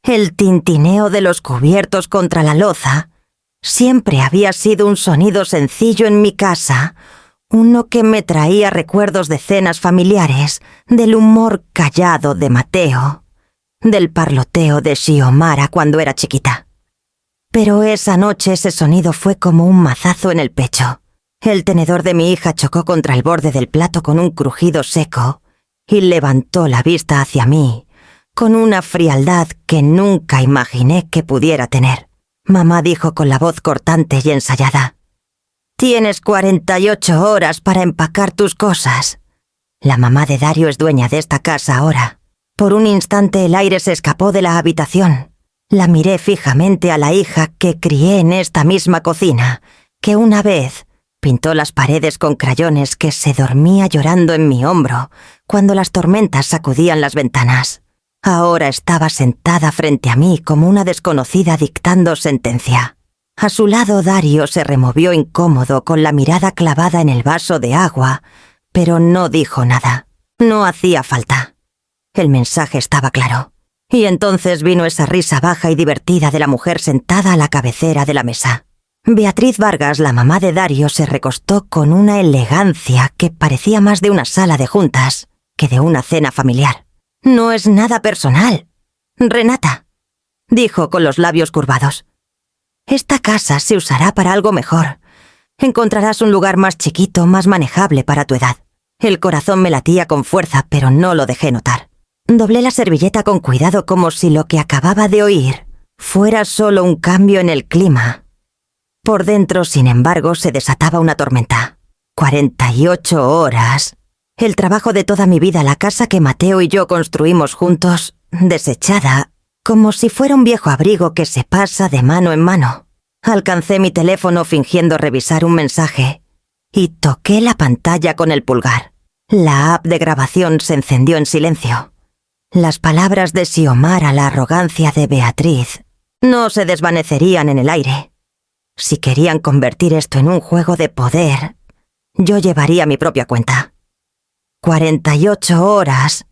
El tintineo de los cubiertos contra la loza siempre había sido un sonido sencillo en mi casa, uno que me traía recuerdos de cenas familiares, del humor callado de Mateo, del parloteo de Xiomara cuando era chiquita. Pero esa noche ese sonido fue como un mazazo en el pecho. El tenedor de mi hija chocó contra el borde del plato con un crujido seco y levantó la vista hacia mí, con una frialdad que nunca imaginé que pudiera tener. Mamá dijo con la voz cortante y ensayada: «Tienes 48 horas para empacar tus cosas». La mamá de Dario es dueña de esta casa ahora. Por un instante el aire se escapó de la habitación. La miré fijamente a la hija que crié en esta misma cocina, que una vez pintó las paredes con crayones, que se dormía llorando en mi hombro cuando las tormentas sacudían las ventanas. Ahora estaba sentada frente a mí como una desconocida dictando sentencia. A su lado Dario se removió incómodo con la mirada clavada en el vaso de agua, pero no dijo nada. No hacía falta. El mensaje estaba claro. Y entonces vino esa risa baja y divertida de la mujer sentada a la cabecera de la mesa. Beatriz Vargas, la mamá de Dario, se recostó con una elegancia que parecía más de una sala de juntas que de una cena familiar. «No es nada personal, Renata», dijo con los labios curvados. «Esta casa se usará para algo mejor. Encontrarás un lugar más chiquito, más manejable para tu edad». El corazón me latía con fuerza, pero no lo dejé notar. Doblé la servilleta con cuidado, como si lo que acababa de oír fuera solo un cambio en el clima. Por dentro, sin embargo, se desataba una tormenta. 48 horas. El trabajo de toda mi vida, la casa que Mateo y yo construimos juntos, desechada, como si fuera un viejo abrigo que se pasa de mano en mano. Alcancé mi teléfono fingiendo revisar un mensaje y toqué la pantalla con el pulgar. La app de grabación se encendió en silencio. Las palabras de Xiomara, la arrogancia de Beatriz, no se desvanecerían en el aire. Si querían convertir esto en un juego de poder, yo llevaría mi propia cuenta. 48 horas,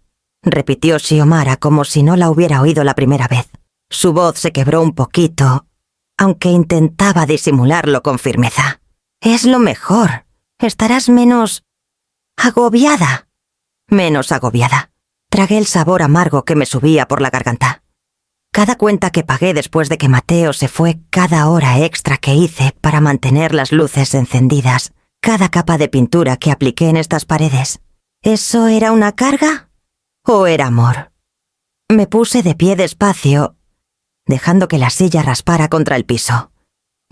repitió Xiomara como si no la hubiera oído la primera vez. Su voz se quebró un poquito, aunque intentaba disimularlo con firmeza. «Es lo mejor. Estarás menos agobiada». Menos agobiada. Tragué el sabor amargo que me subía por la garganta. Cada cuenta que pagué después de que Mateo se fue, cada hora extra que hice para mantener las luces encendidas, cada capa de pintura que apliqué en estas paredes, ¿eso era una carga o era amor? Me puse de pie despacio, dejando que la silla raspara contra el piso.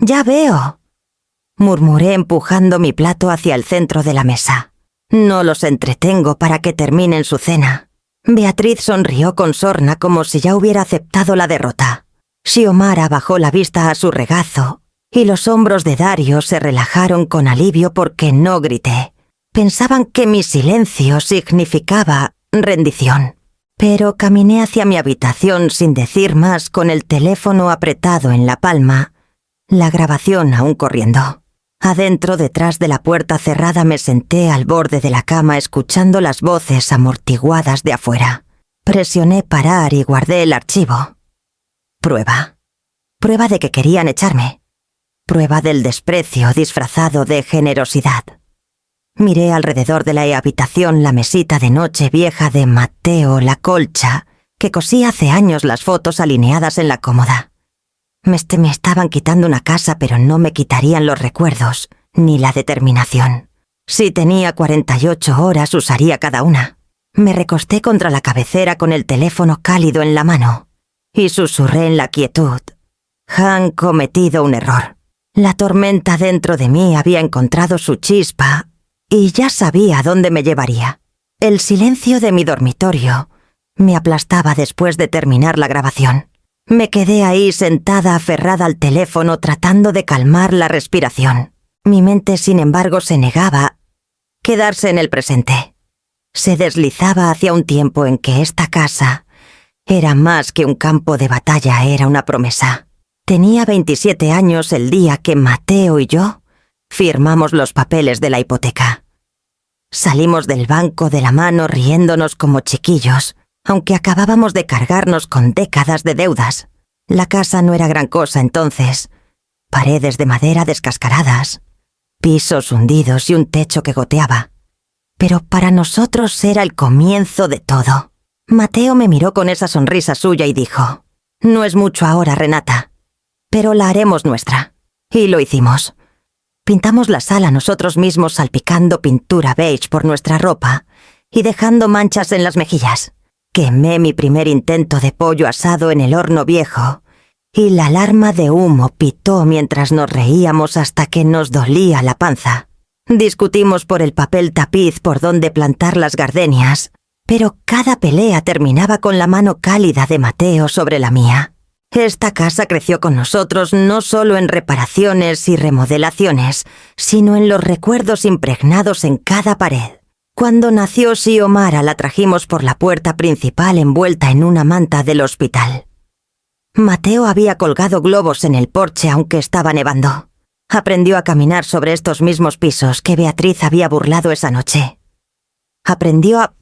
«Ya veo», murmuré empujando mi plato hacia el centro de la mesa. «No los entretengo para que terminen su cena». Beatriz sonrió con sorna como si ya hubiera aceptado la derrota. Xiomara bajó la vista a su regazo y los hombros de Dario se relajaron con alivio porque no grité. Pensaban que mi silencio significaba rendición. Pero caminé hacia mi habitación sin decir más, con el teléfono apretado en la palma, la grabación aún corriendo. Adentro, detrás de la puerta cerrada, me senté al borde de la cama escuchando las voces amortiguadas de afuera. Presioné parar y guardé el archivo. Prueba. Prueba de que querían echarme. Prueba del desprecio disfrazado de generosidad. Miré alrededor de la habitación la mesita de noche vieja de Mateo, la colcha, que cosí hace años, las fotos alineadas en la cómoda. Me estaban quitando una casa, pero no me quitarían los recuerdos, ni la determinación. Si tenía 48 horas, usaría cada una. Me recosté contra la cabecera con el teléfono cálido en la mano y susurré en la quietud: «Han cometido un error». La tormenta dentro de mí había encontrado su chispa y ya sabía dónde me llevaría. El silencio de mi dormitorio me aplastaba después de terminar la grabación. Me quedé ahí sentada aferrada al teléfono tratando de calmar la respiración. Mi mente, sin embargo, se negaba a quedarse en el presente. Se deslizaba hacia un tiempo en que esta casa era más que un campo de batalla, era una promesa. Tenía 27 años el día que Mateo y yo firmamos los papeles de la hipoteca. Salimos del banco de la mano riéndonos como chiquillos, aunque acabábamos de cargarnos con décadas de deudas. La casa no era gran cosa entonces. Paredes de madera descascaradas, pisos hundidos y un techo que goteaba. Pero para nosotros era el comienzo de todo. Mateo me miró con esa sonrisa suya y dijo: «No es mucho ahora, Renata, pero la haremos nuestra». Y lo hicimos. Pintamos la sala nosotros mismos salpicando pintura beige por nuestra ropa y dejando manchas en las mejillas. Quemé mi primer intento de pollo asado en el horno viejo y la alarma de humo pitó mientras nos reíamos hasta que nos dolía la panza. Discutimos por el papel tapiz por donde plantar las gardenias, pero cada pelea terminaba con la mano cálida de Mateo sobre la mía. Esta casa creció con nosotros no solo en reparaciones y remodelaciones, sino en los recuerdos impregnados en cada pared. Cuando nació Xiomara la trajimos por la puerta principal envuelta en una manta del hospital. Mateo había colgado globos en el porche aunque estaba nevando. Aprendió a caminar sobre estos mismos pisos que Beatriz había burlado esa noche. Aprendió a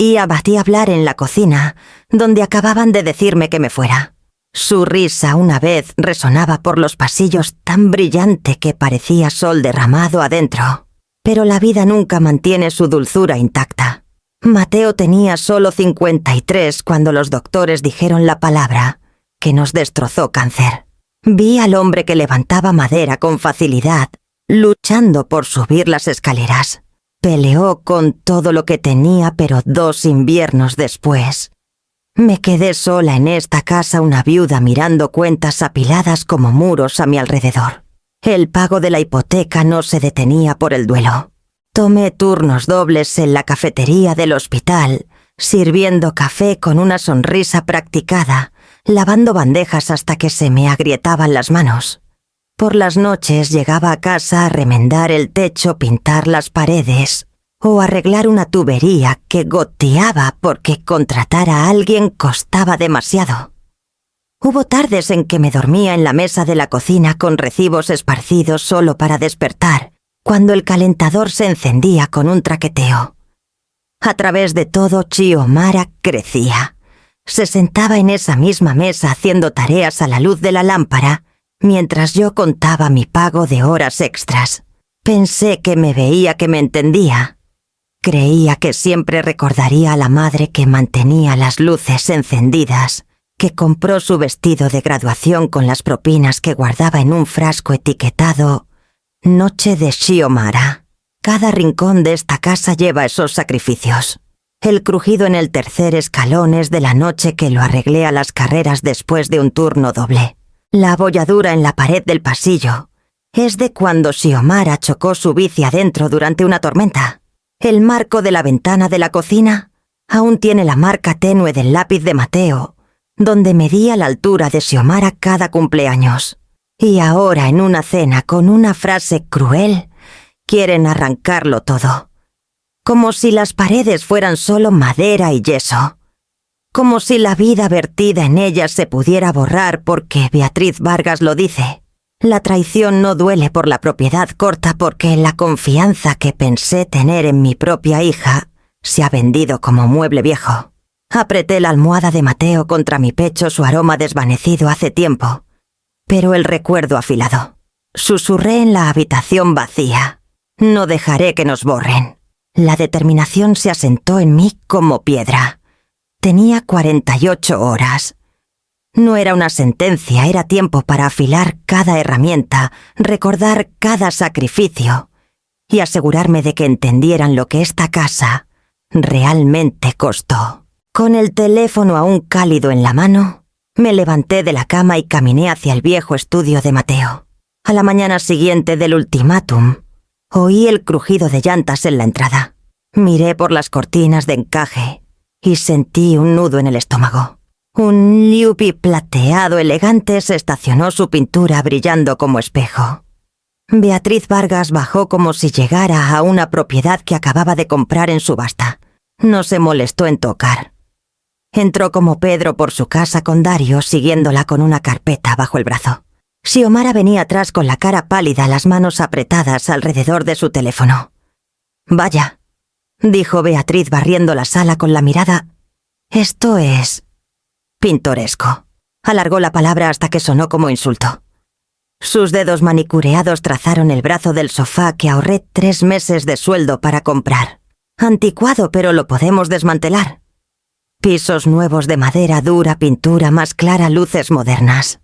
hablar en la cocina, donde acababan de decirme que me fuera. Su risa una vez resonaba por los pasillos tan brillante que parecía sol derramado adentro. Pero la vida nunca mantiene su dulzura intacta. Mateo tenía solo 53 cuando los doctores dijeron la palabra que nos destrozó cáncer. Vi al hombre que levantaba madera con facilidad, luchando por subir las escaleras. Peleó con todo lo que tenía, pero 2 inviernos después me quedé sola en esta casa, una viuda mirando cuentas apiladas como muros a mi alrededor. El pago de la hipoteca no se detenía por el duelo. Tomé turnos dobles en la cafetería del hospital, sirviendo café con una sonrisa practicada, lavando bandejas hasta que se me agrietaban las manos. Por las noches llegaba a casa a remendar el techo, pintar las paredes o arreglar una tubería que goteaba porque contratar a alguien costaba demasiado. Hubo tardes en que me dormía en la mesa de la cocina con recibos esparcidos solo para despertar, cuando el calentador se encendía con un traqueteo. A través de todo, Xiomara crecía. Se sentaba en esa misma mesa haciendo tareas a la luz de la lámpara, mientras yo contaba mi pago de horas extras. Pensé que me veía, que me entendía. Creía que siempre recordaría a la madre que mantenía las luces encendidas, que compró su vestido de graduación con las propinas que guardaba en un frasco etiquetado «Noche de Xiomara». Cada rincón de esta casa lleva esos sacrificios. El crujido en el tercer escalón es de la noche que lo arreglé a las carreras después de un turno doble. La abolladura en la pared del pasillo es de cuando Xiomara chocó su bici adentro durante una tormenta. El marco de la ventana de la cocina aún tiene la marca tenue del lápiz de Mateo, donde medía la altura de Xiomara cada cumpleaños. Y ahora, en una cena con una frase cruel, quieren arrancarlo todo. Como si las paredes fueran solo madera y yeso. Como si la vida vertida en ellas se pudiera borrar porque Beatriz Vargas lo dice. La traición no duele por la propiedad corta porque la confianza que pensé tener en mi propia hija se ha vendido como mueble viejo. Apreté la almohada de Mateo contra mi pecho, su aroma desvanecido hace tiempo, pero el recuerdo afilado. Susurré en la habitación vacía. No dejaré que nos borren. La determinación se asentó en mí como piedra. Tenía 48 horas. No era una sentencia, era tiempo para afilar cada herramienta, recordar cada sacrificio y asegurarme de que entendieran lo que esta casa realmente costó. Con el teléfono aún cálido en la mano, me levanté de la cama y caminé hacia el viejo estudio de Mateo. A la mañana siguiente del ultimátum, oí el crujido de llantas en la entrada. Miré por las cortinas de encaje y sentí un nudo en el estómago. Un Liupi plateado elegante se estacionó, su pintura brillando como espejo. Beatriz Vargas bajó como si llegara a una propiedad que acababa de comprar en subasta. No se molestó en tocar. Entró como Pedro por su casa con Dario, siguiéndola con una carpeta bajo el brazo. Xiomara venía atrás con la cara pálida, las manos apretadas alrededor de su teléfono. «Vaya», dijo Beatriz barriendo la sala con la mirada. Esto es pintoresco. Alargó la palabra hasta que sonó como insulto. Sus dedos manicureados trazaron el brazo del sofá que ahorré 3 meses de sueldo para comprar. Anticuado, pero lo podemos desmantelar. Pisos nuevos de madera dura, pintura más clara, luces modernas.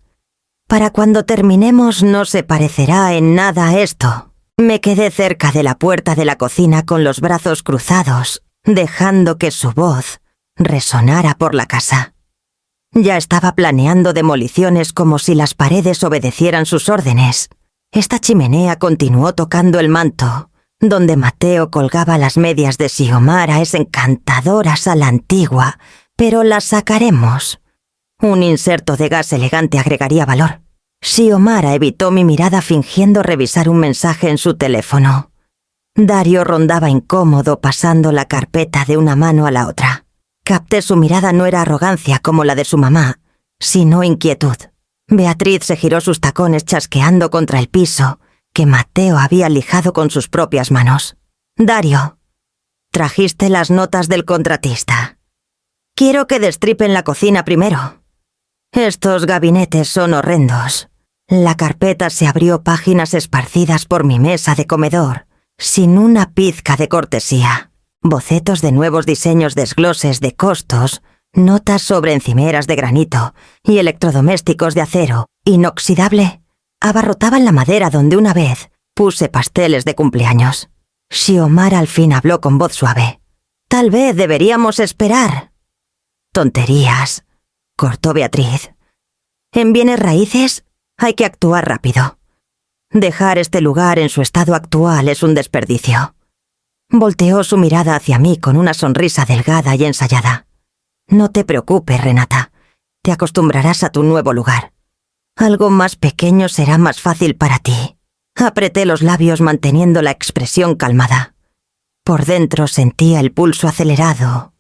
Para cuando terminemos no se parecerá en nada a esto. Me quedé cerca de la puerta de la cocina con los brazos cruzados, dejando que su voz resonara por la casa. Ya estaba planeando demoliciones como si las paredes obedecieran sus órdenes. Esta chimenea continuó tocando el manto, donde Mateo colgaba las medias de Xiomara, es encantadoras a la antigua, pero las sacaremos. Un inserto de gas elegante agregaría valor. Xiomara evitó mi mirada fingiendo revisar un mensaje en su teléfono. Dario rondaba incómodo pasando la carpeta de una mano a la otra. Capté su mirada no era arrogancia como la de su mamá, sino inquietud. Beatriz se giró sus tacones chasqueando contra el piso, que Mateo había lijado con sus propias manos. Dario, trajiste las notas del contratista. Quiero que destripen la cocina primero. Estos gabinetes son horrendos. La carpeta se abrió páginas esparcidas por mi mesa de comedor, sin una pizca de cortesía. Bocetos de nuevos diseños, desgloses de costos, notas sobre encimeras de granito y electrodomésticos de acero inoxidable abarrotaban la madera donde una vez puse pasteles de cumpleaños. Xiomara al fin habló con voz suave. Tal vez deberíamos esperar. Tonterías, cortó Beatriz. En bienes raíces hay que actuar rápido. Dejar este lugar en su estado actual es un desperdicio. Volteó su mirada hacia mí con una sonrisa delgada y ensayada. No te preocupes, Renata. Te acostumbrarás a tu nuevo lugar. Algo más pequeño será más fácil para ti. Apreté los labios manteniendo la expresión calmada. Por dentro sentía el pulso acelerado.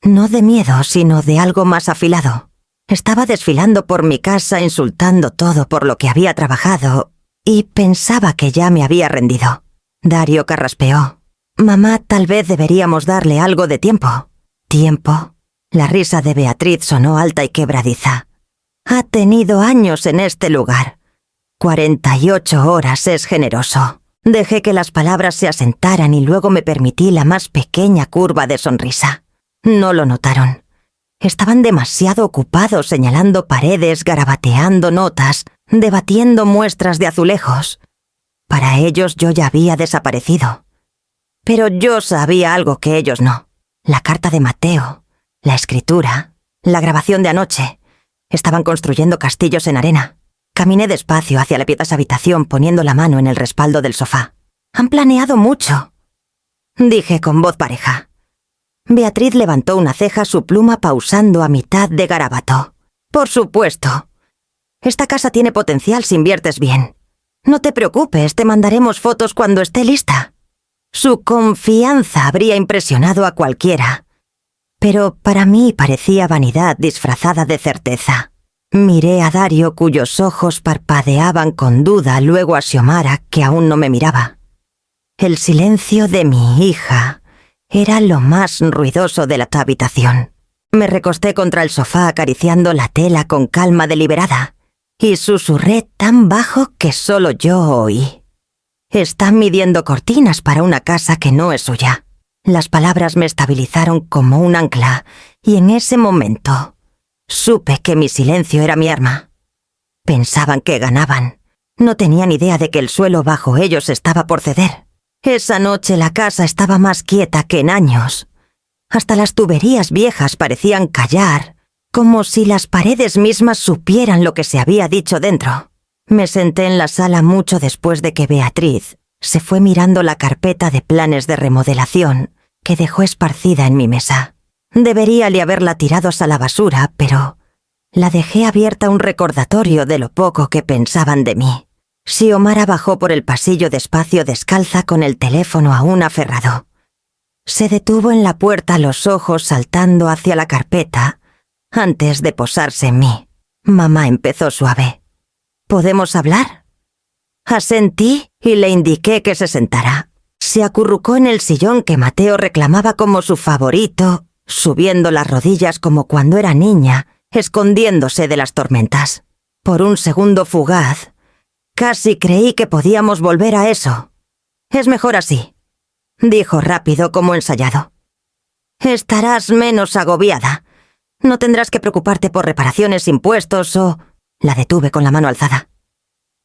No de miedo, sino de algo más afilado. Estaba desfilando por mi casa insultando todo por lo que había trabajado y pensaba que ya me había rendido. Dario carraspeó. Mamá, tal vez deberíamos darle algo de tiempo. ¿Tiempo? La risa de Beatriz sonó alta y quebradiza. Ha tenido años en este lugar. 48 horas es generoso. Dejé que las palabras se asentaran y luego me permití la más pequeña curva de sonrisa. No lo notaron. Estaban demasiado ocupados señalando paredes, garabateando notas, debatiendo muestras de azulejos. Para ellos yo ya había desaparecido. Pero yo sabía algo que ellos no. La carta de Mateo, la escritura, la grabación de anoche. Estaban construyendo castillos en arena. Caminé despacio hacia la piadosa habitación poniendo la mano en el respaldo del sofá. Han planeado mucho, dije con voz pareja. Beatriz levantó una ceja, su pluma pausando a mitad de garabato. Por supuesto. Esta casa tiene potencial si inviertes bien. No te preocupes, te mandaremos fotos cuando esté lista. Su confianza habría impresionado a cualquiera. Pero para mí parecía vanidad disfrazada de certeza. Miré a Dario, cuyos ojos parpadeaban con duda, luego a Xiomara, que aún no me miraba. El silencio de mi hija era lo más ruidoso de la habitación. Me recosté contra el sofá acariciando la tela con calma deliberada y susurré tan bajo que solo yo oí. Están midiendo cortinas para una casa que no es suya. Las palabras me estabilizaron como un ancla y en ese momento supe que mi silencio era mi arma. Pensaban que ganaban. No tenían idea de que el suelo bajo ellos estaba por ceder. Esa noche la casa estaba más quieta que en años. Hasta las tuberías viejas parecían callar, como si las paredes mismas supieran lo que se había dicho dentro. Me senté en la sala mucho después de que Beatriz se fue mirando la carpeta de planes de remodelación que dejó esparcida en mi mesa. Deberíale haberla tirado a la basura, pero la dejé abierta un recordatorio de lo poco que pensaban de mí. Xiomara bajó por el pasillo despacio descalza con el teléfono aún aferrado. Se detuvo en la puerta, los ojos saltando hacia la carpeta, antes de posarse en mí. Mamá empezó suave. ¿Podemos hablar? Asentí y le indiqué que se sentara. Se acurrucó en el sillón que Mateo reclamaba como su favorito subiendo las rodillas como cuando era niña, escondiéndose de las tormentas. Por un segundo fugaz, casi creí que podíamos volver a eso. Es mejor así, dijo rápido como ensayado. Estarás menos agobiada. No tendrás que preocuparte por reparaciones, impuestos o... La detuve con la mano alzada.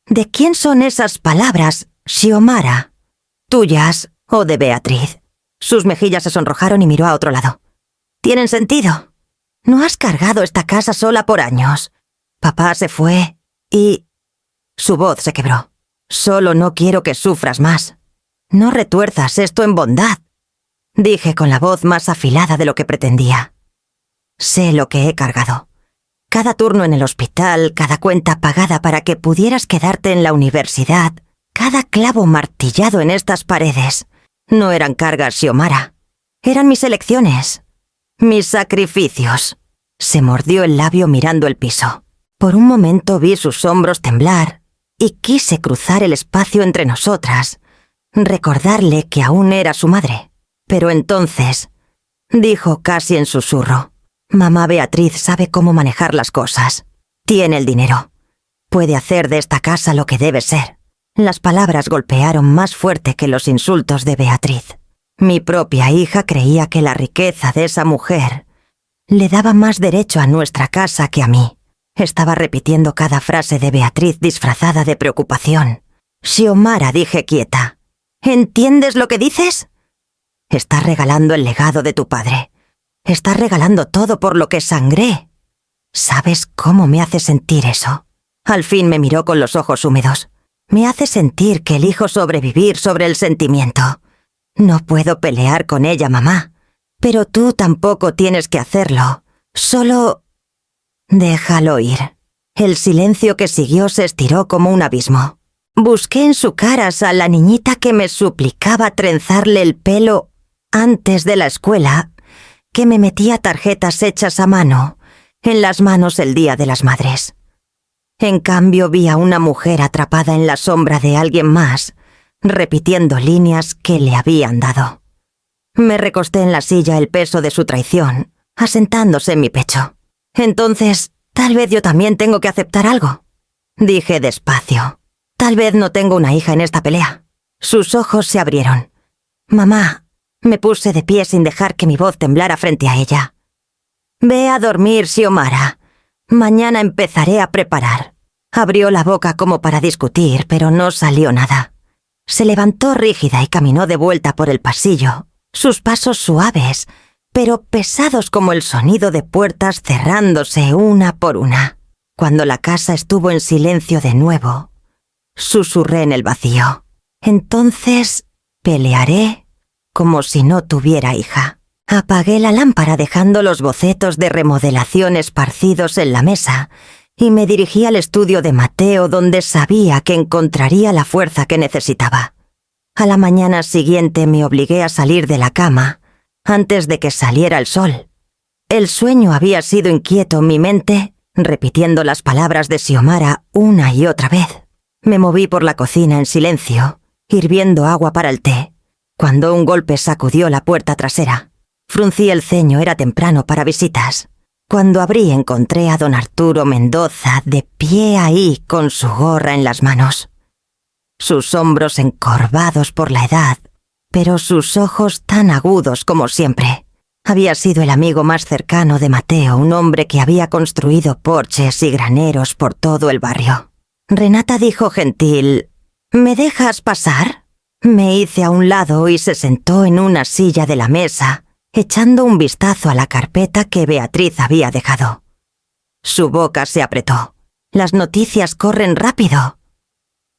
¿De quién son esas palabras, Xiomara? ¿Tuyas o de Beatriz? Sus mejillas se sonrojaron y miró a otro lado. ¿Tienen sentido? No has cargado esta casa sola por años. Papá se fue y... Su voz se quebró. Solo no quiero que sufras más. No retuerzas esto en bondad, dije con la voz más afilada de lo que pretendía. Sé lo que he cargado. Cada turno en el hospital, cada cuenta pagada para que pudieras quedarte en la universidad, cada clavo martillado en estas paredes. No eran cargas, Xiomara. Eran mis elecciones. Mis sacrificios. Se mordió el labio mirando el piso. Por un momento vi sus hombros temblar y quise cruzar el espacio entre nosotras, recordarle que aún era su madre. Pero entonces, dijo casi en susurro, mamá Beatriz sabe cómo manejar las cosas. Tiene el dinero. Puede hacer de esta casa lo que debe ser. Las palabras golpearon más fuerte que los insultos de Beatriz. Mi propia hija creía que la riqueza de esa mujer le daba más derecho a nuestra casa que a mí. Estaba repitiendo cada frase de Beatriz disfrazada de preocupación. Xiomara, dije quieta. ¿Entiendes lo que dices? Estás regalando el legado de tu padre. Estás regalando todo por lo que sangré. ¿Sabes cómo me hace sentir eso? Al fin me miró con los ojos húmedos. Me hace sentir que elijo sobrevivir sobre el sentimiento. No puedo pelear con ella, mamá. Pero tú tampoco tienes que hacerlo. Solo... Déjalo ir. El silencio que siguió se estiró como un abismo. Busqué en su cara a la niñita que me suplicaba trenzarle el pelo antes de la escuela, que me metía tarjetas hechas a mano en las manos el Día de las Madres. En cambio vi a una mujer atrapada en la sombra de alguien más, repitiendo líneas que le habían dado. Me recosté en la silla el peso de su traición, asentándose en mi pecho. Entonces, tal vez yo también tengo que aceptar algo, dije despacio. Tal vez no tengo una hija en esta pelea. Sus ojos se abrieron. Mamá, me puse de pie sin dejar que mi voz temblara frente a ella. Ve a dormir, Xiomara. Mañana empezaré a preparar. Abrió la boca como para discutir, pero no salió nada. Se levantó rígida y caminó de vuelta por el pasillo, sus pasos suaves, pero pesados como el sonido de puertas cerrándose una por una. Cuando la casa estuvo en silencio de nuevo, susurré en el vacío. Entonces pelearé como si no tuviera hija. Apagué la lámpara dejando los bocetos de remodelación esparcidos en la mesa y me dirigí al estudio de Mateo, donde sabía que encontraría la fuerza que necesitaba. A la mañana siguiente me obligué a salir de la cama antes de que saliera el sol. El sueño había sido inquieto, mi mente repitiendo las palabras de Xiomara una y otra vez. Me moví por la cocina en silencio, hirviendo agua para el té, cuando un golpe sacudió la puerta trasera. Fruncí el ceño, era temprano para visitas. Cuando abrí encontré a don Arturo Mendoza de pie ahí con su gorra en las manos. Sus hombros encorvados por la edad, pero sus ojos tan agudos como siempre. Había sido el amigo más cercano de Mateo, un hombre que había construido porches y graneros por todo el barrio. Renata dijo gentil, ¿me dejas pasar? Me hice a un lado y se sentó en una silla de la mesa, echando un vistazo a la carpeta que Beatriz había dejado. Su boca se apretó. Las noticias corren rápido.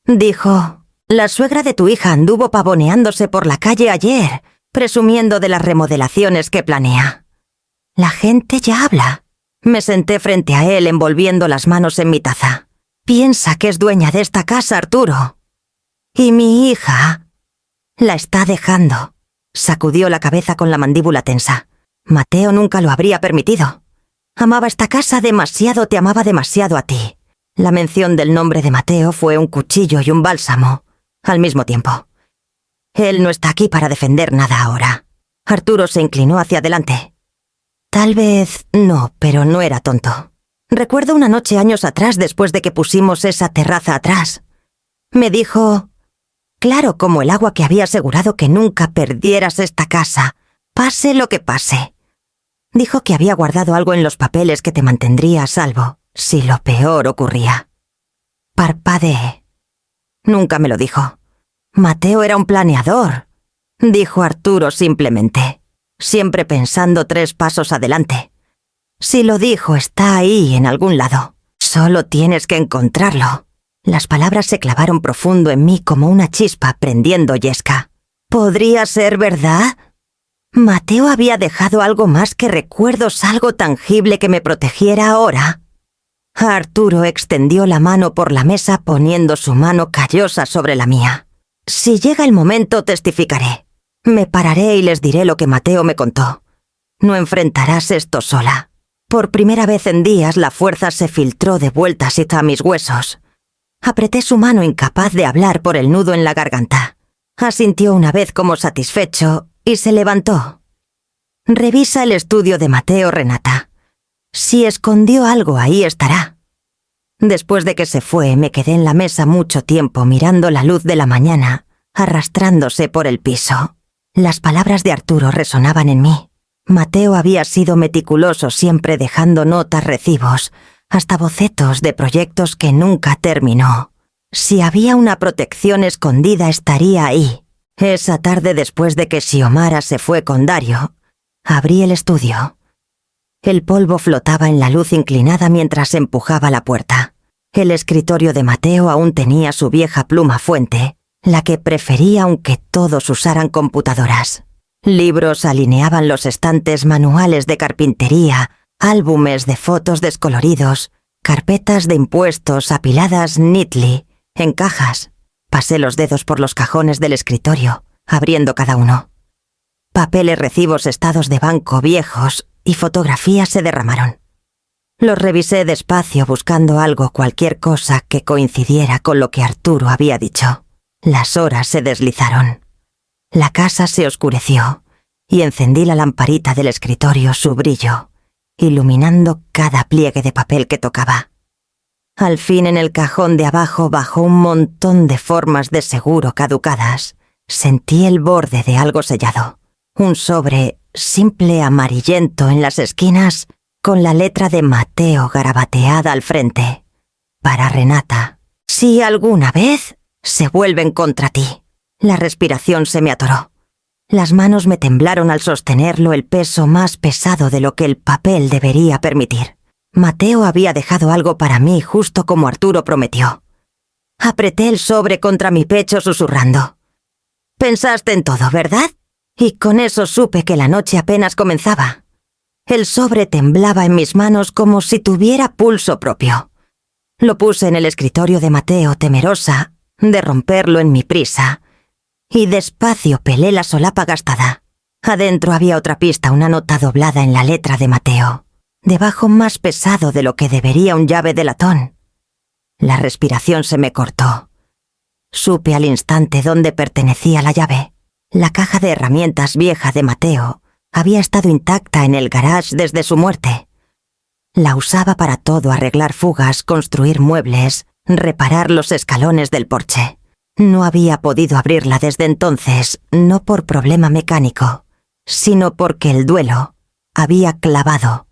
Dijo, la suegra de tu hija anduvo pavoneándose por la calle ayer, presumiendo de las remodelaciones que planea. La gente ya habla. Me senté frente a él envolviendo las manos en mi taza. Piensa que es dueña de esta casa, Arturo. Y mi hija la está dejando. Sacudió la cabeza con la mandíbula tensa. Mateo nunca lo habría permitido. Amaba esta casa demasiado, te amaba demasiado a ti. La mención del nombre de Mateo fue un cuchillo y un bálsamo, al mismo tiempo. Él no está aquí para defender nada ahora. Arturo se inclinó hacia adelante. Tal vez no, pero no era tonto. Recuerdo una noche años atrás, después de que pusimos esa terraza atrás. Me dijo, claro como el agua, que había asegurado que nunca perdieras esta casa, pase lo que pase. Dijo que había guardado algo en los papeles que te mantendría a salvo, si lo peor ocurría. Parpadeé. Nunca me lo dijo. Mateo era un planeador, dijo Arturo simplemente, siempre pensando 3 pasos adelante. Si lo dijo, está ahí en algún lado. Solo tienes que encontrarlo. Las palabras se clavaron profundo en mí como una chispa prendiendo yesca. ¿Podría ser verdad? ¿Mateo había dejado algo más que recuerdos, algo tangible que me protegiera ahora? Arturo extendió la mano por la mesa, poniendo su mano callosa sobre la mía. Si llega el momento, testificaré. Me pararé y les diré lo que Mateo me contó. No enfrentarás esto sola. Por primera vez en días, la fuerza se filtró de vuelta hacia mis huesos. Apreté su mano, incapaz de hablar por el nudo en la garganta. Asintió una vez como satisfecho y se levantó. Revisa el estudio de Mateo, Renata. Si escondió algo, ahí estará. Después de que se fue, me quedé en la mesa mucho tiempo mirando la luz de la mañana arrastrándose por el piso. Las palabras de Arturo resonaban en mí. Mateo había sido meticuloso, siempre dejando notas, recibos, hasta bocetos de proyectos que nunca terminó. Si había una protección escondida, estaría ahí. Esa tarde, después de que Xiomara se fue con Dario, abrí el estudio. El polvo flotaba en la luz inclinada mientras empujaba la puerta. El escritorio de Mateo aún tenía su vieja pluma fuente, la que prefería aunque todos usaran computadoras. Libros alineaban los estantes, manuales de carpintería, álbumes de fotos descoloridos, carpetas de impuestos apiladas neatly, en cajas. Pasé los dedos por los cajones del escritorio, abriendo cada uno. Papeles, recibos, estados de banco viejos y fotografías se derramaron. Los revisé despacio, buscando algo, cualquier cosa que coincidiera con lo que Arturo había dicho. Las horas se deslizaron. La casa se oscureció y encendí la lamparita del escritorio, su brillo, iluminando cada pliegue de papel que tocaba. Al fin, en el cajón de abajo, bajo un montón de formas de seguro caducadas, sentí el borde de algo sellado. Un sobre simple amarillento en las esquinas, con la letra de Mateo garabateada al frente. Para Renata. Si alguna vez se vuelven contra ti. La respiración se me atoró. Las manos me temblaron al sostenerlo, el peso más pesado de lo que el papel debería permitir. Mateo había dejado algo para mí, justo como Arturo prometió. Apreté el sobre contra mi pecho, susurrando. Pensaste en todo, ¿verdad? Y con eso supe que la noche apenas comenzaba. El sobre temblaba en mis manos como si tuviera pulso propio. Lo puse en el escritorio de Mateo, temerosa de romperlo en mi prisa, y despacio pelé la solapa gastada. Adentro había otra pista, una nota doblada en la letra de Mateo, debajo más pesado de lo que debería un llave de latón. La respiración se me cortó. Supe al instante dónde pertenecía la llave. La caja de herramientas vieja de Mateo había estado intacta en el garage desde su muerte. La usaba para todo: arreglar fugas, construir muebles, reparar los escalones del porche. No había podido abrirla desde entonces, no por problema mecánico, sino porque el duelo había clavado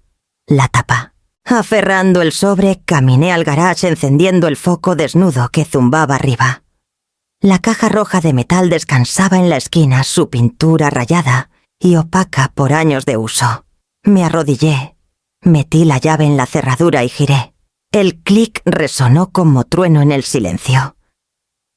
la tapa. Aferrando el sobre, caminé al garage, encendiendo el foco desnudo que zumbaba arriba. La caja roja de metal descansaba en la esquina, su pintura rayada y opaca por años de uso. Me arrodillé, metí la llave en la cerradura y giré. El clic resonó como trueno en el silencio.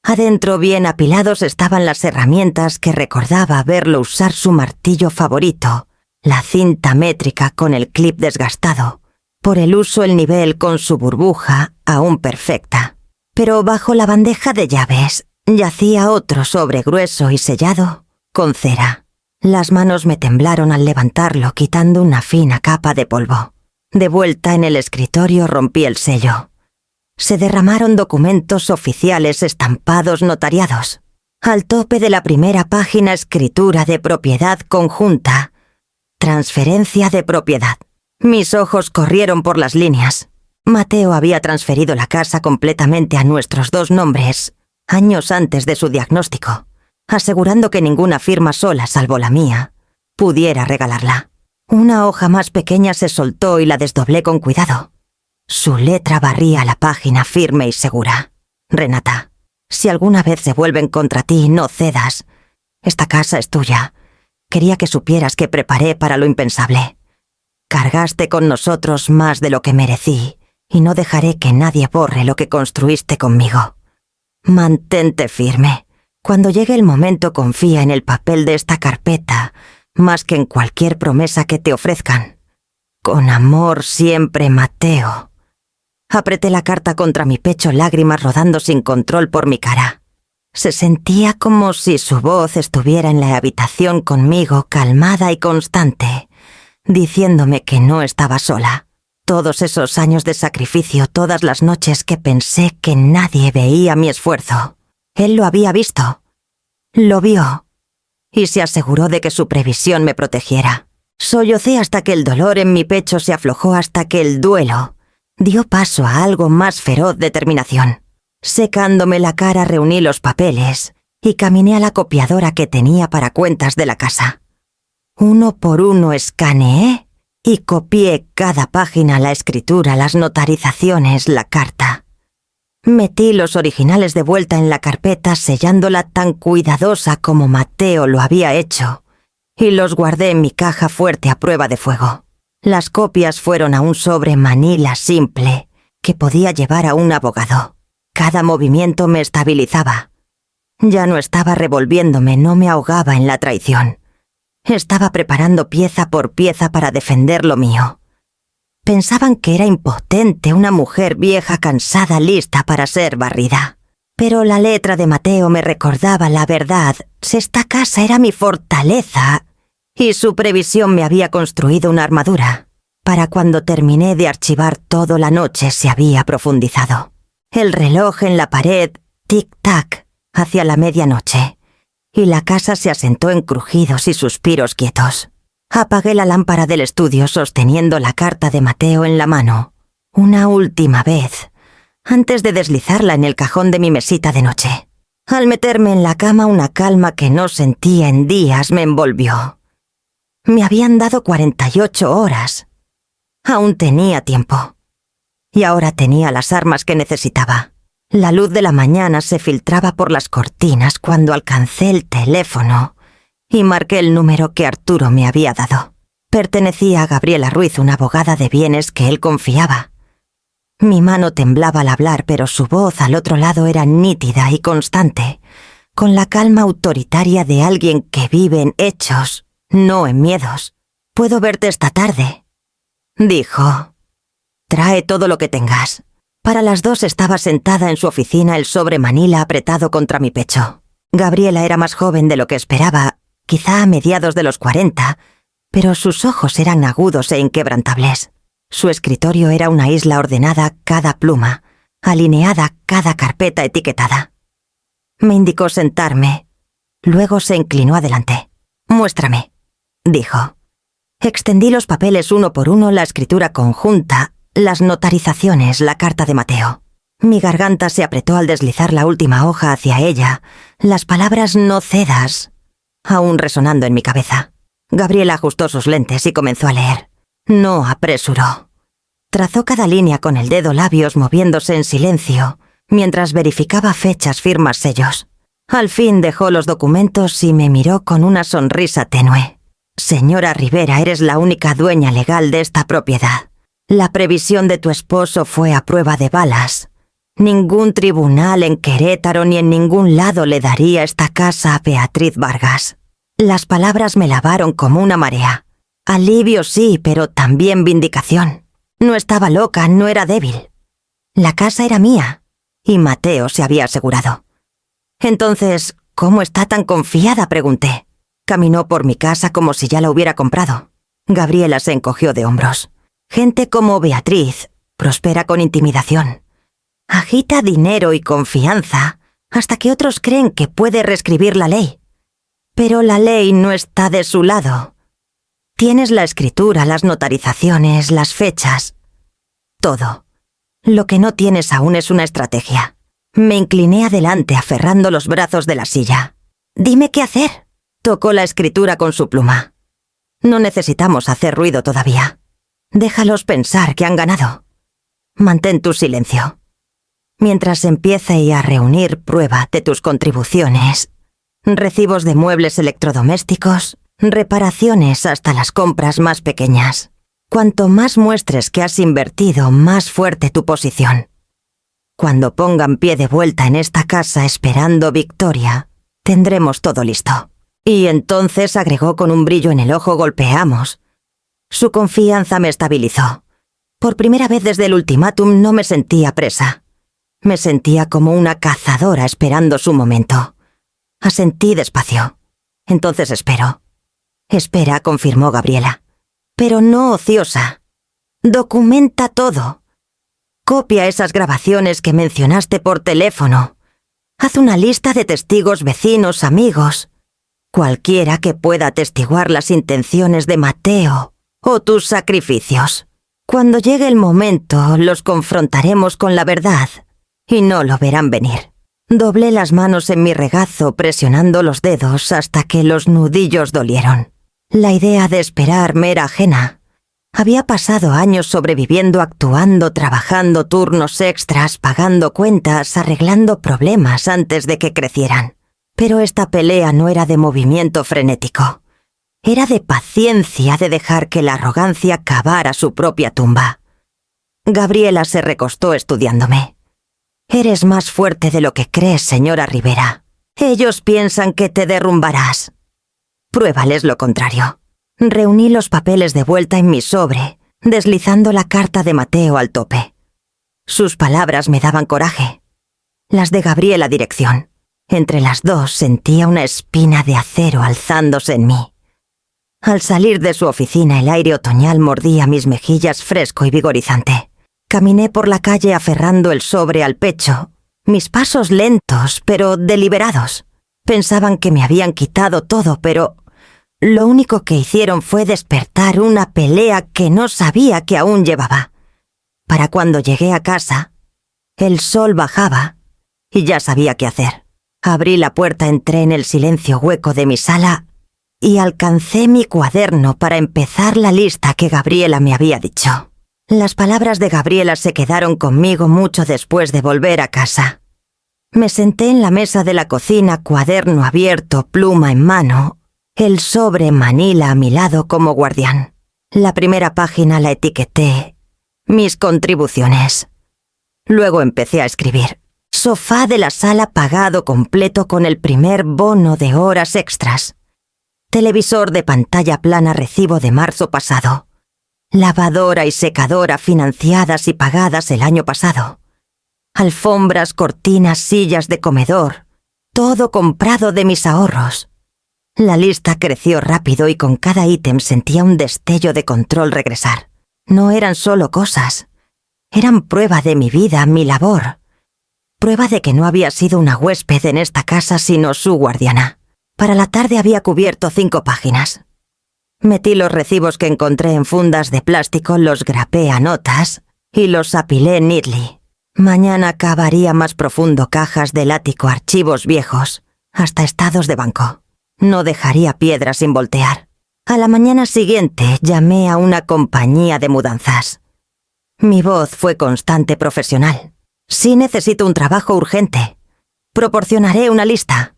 Adentro, bien apilados, estaban las herramientas que recordaba verlo usar: su martillo favorito, la cinta métrica con el clip desgastado, por el uso el nivel con su burbuja aún perfecta. Pero bajo la bandeja de llaves yacía otro sobre grueso y sellado con cera. Las manos me temblaron al levantarlo, quitando una fina capa de polvo. De vuelta en el escritorio, rompí el sello. Se derramaron documentos oficiales estampados, notariados. Al tope de la primera página, escritura de propiedad conjunta. Transferencia de propiedad. Mis ojos corrieron por las líneas. Mateo había transferido la casa completamente a nuestros 2 nombres, años antes de su diagnóstico, asegurando que ninguna firma sola, salvo la mía, pudiera regalarla. Una hoja más pequeña se soltó y la desdoblé con cuidado. Su letra barría la página firme y segura. Renata, si alguna vez se vuelven contra ti, no cedas. Esta casa es tuya. Quería que supieras que preparé para lo impensable. Cargaste con nosotros más de lo que merecí, y no dejaré que nadie borre lo que construiste conmigo. Mantente firme. Cuando llegue el momento, confía en el papel de esta carpeta, más que en cualquier promesa que te ofrezcan. Con amor siempre, Mateo. Apreté la carta contra mi pecho, lágrimas rodando sin control por mi cara. Se sentía como si su voz estuviera en la habitación conmigo, calmada y constante, diciéndome que no estaba sola. Todos esos años de sacrificio, todas las noches que pensé que nadie veía mi esfuerzo. Él lo había visto. Lo vio. Y se aseguró de que su previsión me protegiera. Sollocé hasta que el dolor en mi pecho se aflojó, hasta que el duelo dio paso a algo más feroz: determinación. Secándome la cara, reuní los papeles y caminé a la copiadora que tenía para cuentas de la casa. Uno por uno escaneé y copié cada página, la escritura, las notarizaciones, la carta. Metí los originales de vuelta en la carpeta, sellándola tan cuidadosa como Mateo lo había hecho, y los guardé en mi caja fuerte a prueba de fuego. Las copias fueron a un sobre manila simple que podía llevar a un abogado. Cada movimiento me estabilizaba. Ya no estaba revolviéndome, no me ahogaba en la traición. Estaba preparando pieza por pieza para defender lo mío. Pensaban que era impotente, una mujer vieja, cansada, lista para ser barrida. Pero la letra de Mateo me recordaba la verdad. Esta casa era mi fortaleza y su previsión me había construido una armadura. Para cuando terminé de archivar todo, la noche se había profundizado. El reloj en la pared, tic-tac, hacia la medianoche, y la casa se asentó en crujidos y suspiros quietos. Apagué la lámpara del estudio sosteniendo la carta de Mateo en la mano, una última vez, antes de deslizarla en el cajón de mi mesita de noche. Al meterme en la cama, una calma que no sentía en días me envolvió. Me habían dado 48 horas. Aún tenía tiempo. Y ahora tenía las armas que necesitaba. La luz de la mañana se filtraba por las cortinas cuando alcancé el teléfono y marqué el número que Arturo me había dado. Pertenecía a Gabriela Ruiz, una abogada de bienes que él confiaba. Mi mano temblaba al hablar, pero su voz al otro lado era nítida y constante, con la calma autoritaria de alguien que vive en hechos, no en miedos. «Puedo verte esta tarde», dijo. «Trae todo lo que tengas». Para las 2 estaba sentada en su oficina, el sobre manila apretado contra mi pecho. Gabriela era más joven de lo que esperaba, quizá a mediados de los 40, pero sus ojos eran agudos e inquebrantables. Su escritorio era una isla ordenada, cada pluma, alineada, cada carpeta etiquetada. Me indicó sentarme. Luego se inclinó adelante. «Muéstrame», dijo. Extendí los papeles uno por uno, la escritura conjunta, las notarizaciones, la carta de Mateo. Mi garganta se apretó al deslizar la última hoja hacia ella, las palabras «no cedas» aún resonando en mi cabeza. Gabriela ajustó sus lentes y comenzó a leer. No apresuró. Trazó cada línea con el dedo, labios moviéndose en silencio, mientras verificaba fechas, firmas, sellos. Al fin dejó los documentos y me miró con una sonrisa tenue. «Señora Rivera, eres la única dueña legal de esta propiedad. La previsión de tu esposo fue a prueba de balas. Ningún tribunal en Querétaro ni en ningún lado le daría esta casa a Beatriz Vargas». Las palabras me lavaron como una marea. Alivio sí, pero también vindicación. No estaba loca, no era débil. La casa era mía, y Mateo se había asegurado. «Entonces, ¿cómo está tan confiada?», pregunté. Caminó por mi casa como si ya la hubiera comprado. Gabriela se encogió de hombros. «Gente como Beatriz prospera con intimidación. Agita dinero y confianza hasta que otros creen que puede reescribir la ley. Pero la ley no está de su lado. Tienes la escritura, las notarizaciones, las fechas. Todo. Lo que no tienes aún es una estrategia. Me incliné adelante aferrando los brazos de la silla. «Dime qué hacer». Tocó la escritura con su pluma. «No necesitamos hacer ruido todavía. Déjalos pensar que han ganado. Mantén tu silencio. Mientras empiece a reunir prueba de tus contribuciones, recibos de muebles electrodomésticos, reparaciones hasta las compras más pequeñas. Cuanto más muestres que has invertido, más fuerte tu posición. Cuando pongan pie de vuelta en esta casa esperando victoria, tendremos todo listo». Y entonces agregó con un brillo en el ojo: «Golpeamos». Su confianza me estabilizó. Por primera vez desde el ultimátum no me sentía presa. Me sentía como una cazadora esperando su momento. Asentí despacio. «Entonces espero». «Espera», confirmó Gabriela. «Pero no ociosa. Documenta todo. Copia esas grabaciones que mencionaste por teléfono. Haz una lista de testigos, vecinos, amigos. Cualquiera que pueda atestiguar las intenciones de Mateo o tus sacrificios. Cuando llegue el momento, los confrontaremos con la verdad y no lo verán venir». Doblé las manos en mi regazo presionando los dedos hasta que los nudillos dolieron. La idea de esperar me era ajena. Había pasado años sobreviviendo, actuando, trabajando turnos extras, pagando cuentas, arreglando problemas antes de que crecieran. Pero esta pelea no era de movimiento frenético. Era de paciencia, de dejar que la arrogancia cavara su propia tumba. Gabriela se recostó estudiándome. «Eres más fuerte de lo que crees, señora Rivera. Ellos piensan que te derrumbarás. Pruébales lo contrario». Reuní los papeles de vuelta en mi sobre, deslizando la carta de Mateo al tope. Sus palabras me daban coraje. Las de Gabriela dirección. Entre las dos sentía una espina de acero alzándose en mí. Al salir de su oficina, el aire otoñal mordía mis mejillas fresco y vigorizante. Caminé por la calle aferrando el sobre al pecho, mis pasos lentos pero deliberados. Pensaban que me habían quitado todo, pero lo único que hicieron fue despertar una pelea que no sabía que aún llevaba. Para cuando llegué a casa, el sol bajaba y ya sabía qué hacer. Abrí la puerta, entré en el silencio hueco de mi sala y alcancé mi cuaderno para empezar la lista que Gabriela me había dicho. Las palabras de Gabriela se quedaron conmigo mucho después de volver a casa. Me senté en la mesa de la cocina, cuaderno abierto, pluma en mano, el sobre manila a mi lado como guardián. La primera página la etiqueté «Mis contribuciones». Luego empecé a escribir. Sofá de la sala pagado completo con el primer bono de horas extras. Televisor de pantalla plana recibo de marzo pasado. Lavadora y secadora financiadas y pagadas el año pasado. Alfombras, cortinas, sillas de comedor. Todo comprado de mis ahorros. La lista creció rápido y con cada ítem sentía un destello de control regresar. No eran solo cosas. Eran prueba de mi vida, mi labor. Prueba de que no había sido una huésped en esta casa sino su guardiana. Para la tarde había cubierto 5 páginas. Metí los recibos que encontré en fundas de plástico, los grapé a notas y los apilé neatly. Mañana cavaría más profundo cajas del ático, archivos viejos, hasta estados de banco. No dejaría piedra sin voltear. A la mañana siguiente llamé a una compañía de mudanzas. Mi voz fue constante, profesional. «Sí, necesito un trabajo urgente. Proporcionaré una lista.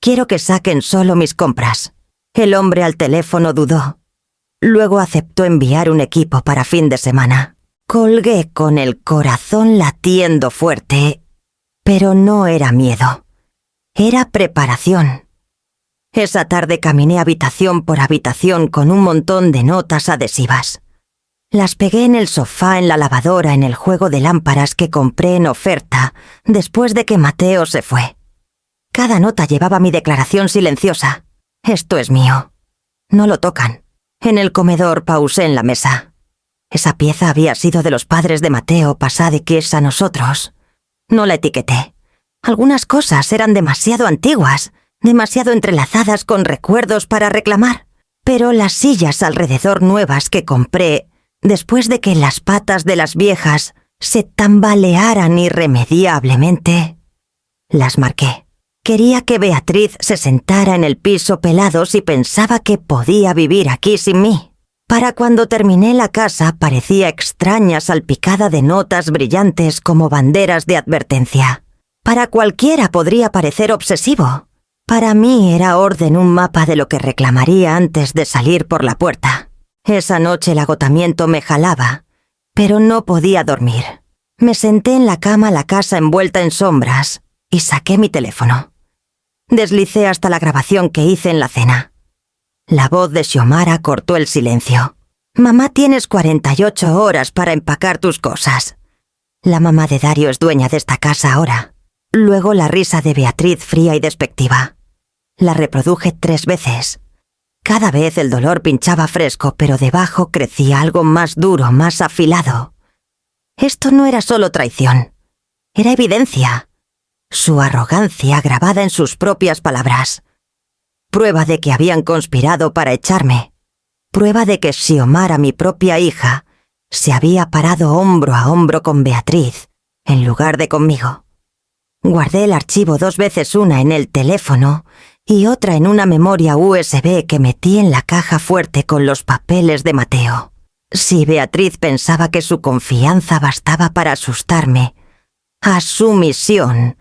Quiero que saquen solo mis compras». El hombre al teléfono dudó. Luego aceptó enviar un equipo para fin de semana. Colgué con el corazón latiendo fuerte, pero no era miedo. Era preparación. Esa tarde caminé habitación por habitación con un montón de notas adhesivas. Las pegué en el sofá, en la lavadora, en el juego de lámparas que compré en oferta después de que Mateo se fue. Cada nota llevaba mi declaración silenciosa. «Esto es mío». No lo tocan. En el comedor pausé en la mesa. Esa pieza había sido de los padres de Mateo, pasada de que es a nosotros. No la etiqueté. Algunas cosas eran demasiado antiguas, demasiado entrelazadas con recuerdos para reclamar. Pero las sillas alrededor nuevas que compré, después de que las patas de las viejas se tambalearan irremediablemente, las marqué. Quería que Beatriz se sentara en el piso pelado si pensaba que podía vivir aquí sin mí. Para cuando terminé la casa parecía extraña, salpicada de notas brillantes como banderas de advertencia. Para cualquiera podría parecer obsesivo. Para mí era orden, un mapa de lo que reclamaría antes de salir por la puerta. Esa noche el agotamiento me jalaba, pero no podía dormir. Me senté en la cama, la casa envuelta en sombras, y saqué mi teléfono. Deslicé hasta la grabación que hice en la cena. La voz de Xiomara cortó el silencio. «Mamá, tienes 48 horas para empacar tus cosas. La mamá de Dario es dueña de esta casa ahora». Luego la risa de Beatriz fría y despectiva. La reproduje 3 veces. Cada vez el dolor pinchaba fresco, pero debajo crecía algo más duro, más afilado. Esto no era solo traición. Era evidencia. Su arrogancia grabada en sus propias palabras. Prueba de que habían conspirado para echarme. Prueba de que Xiomara, mi propia hija, se había parado hombro a hombro con Beatriz, en lugar de conmigo. Guardé el archivo 2 veces, una en el teléfono y otra en una memoria USB que metí en la caja fuerte con los papeles de Mateo. Si Beatriz pensaba que su confianza bastaba para asustarme, a su misión,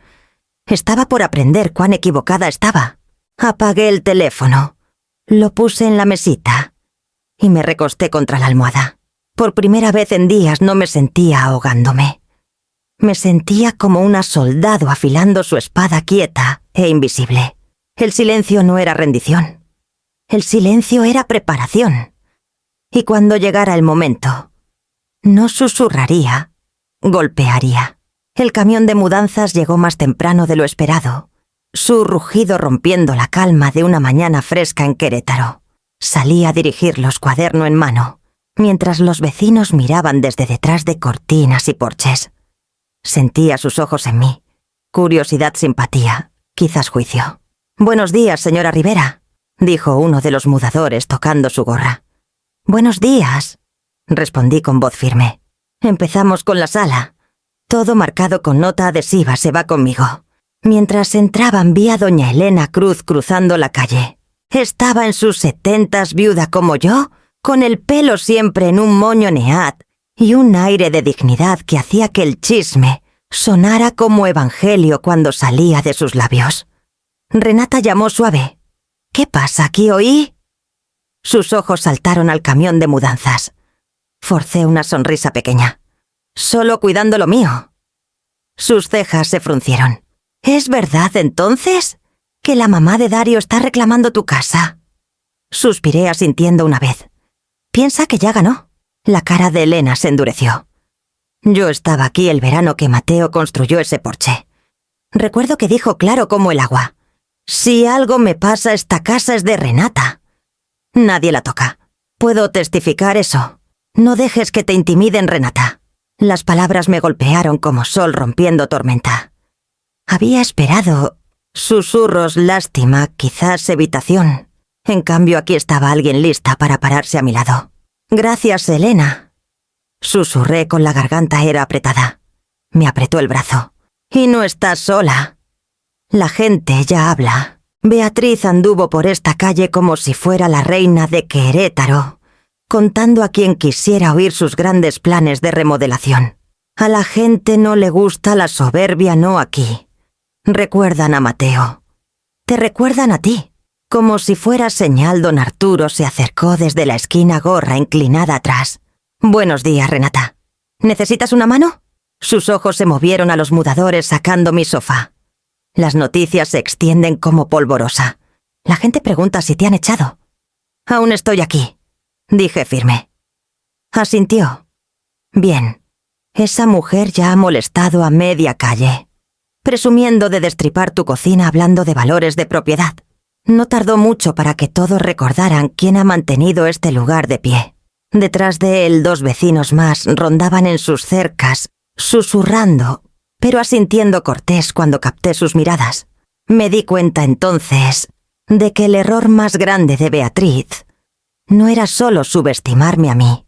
estaba por aprender cuán equivocada estaba. Apagué el teléfono, lo puse en la mesita y me recosté contra la almohada. Por primera vez en días no me sentía ahogándome. Me sentía como una soldado afilando su espada quieta e invisible. El silencio no era rendición. El silencio era preparación. Y cuando llegara el momento, no susurraría, golpearía. El camión de mudanzas llegó más temprano de lo esperado, su rugido rompiendo la calma de una mañana fresca en Querétaro. Salí a dirigirlos, cuaderno en mano, mientras los vecinos miraban desde detrás de cortinas y porches. Sentía sus ojos en mí. Curiosidad, simpatía, quizás juicio. «Buenos días, señora Rivera», dijo uno de los mudadores tocando su gorra. «Buenos días», respondí con voz firme. Empezamos con la sala. Todo marcado con nota adhesiva, «Se va conmigo». Mientras entraban vi a doña Elena Cruz cruzando la calle. Estaba en sus 70s, viuda como yo, con el pelo siempre en un moño neat y un aire de dignidad que hacía que el chisme sonara como evangelio cuando salía de sus labios. Renata llamó suave. «¿Qué pasa? ¿Aquí oí?» Sus ojos saltaron al camión de mudanzas. Forcé una sonrisa pequeña. «Solo cuidando lo mío». Sus cejas se fruncieron. «¿Es verdad, entonces, que la mamá de Dario está reclamando tu casa?» Suspiré asintiendo una vez. «Piensa que ya ganó». La cara de Elena se endureció. «Yo estaba aquí el verano que Mateo construyó ese porche. Recuerdo que dijo claro como el agua: si algo me pasa, esta casa es de Renata. Nadie la toca. Puedo testificar eso. No dejes que te intimiden, Renata». Las palabras me golpearon como sol rompiendo tormenta. Había esperado susurros, lástima, quizás evitación. En cambio, aquí estaba alguien lista para pararse a mi lado. «Gracias, Elena», susurré con la garganta era apretada. Me apretó el brazo. «Y no estás sola. La gente ya habla. Beatriz anduvo por esta calle como si fuera la reina de Querétaro, contando a quien quisiera oír sus grandes planes de remodelación. A la gente no le gusta la soberbia, no aquí. Recuerdan a Mateo. Te recuerdan a ti». Como si fuera señal, don Arturo se acercó desde la esquina, gorra inclinada atrás. «Buenos días, Renata. ¿Necesitas una mano?» Sus ojos se movieron a los mudadores sacando mi sofá. Las noticias se extienden como polvorosa. La gente pregunta si te han echado. «Aún estoy aquí», dije firme. Asintió. «Bien. Esa mujer ya ha molestado a media calle, presumiendo de destripar tu cocina hablando de valores de propiedad. No tardó mucho para que todos recordaran quién ha mantenido este lugar de pie. Detrás de él 2 vecinos más rondaban en sus cercas, susurrando, pero asintiendo cortés cuando capté sus miradas. Me di cuenta entonces de que el error más grande de Beatriz no era solo subestimarme a mí.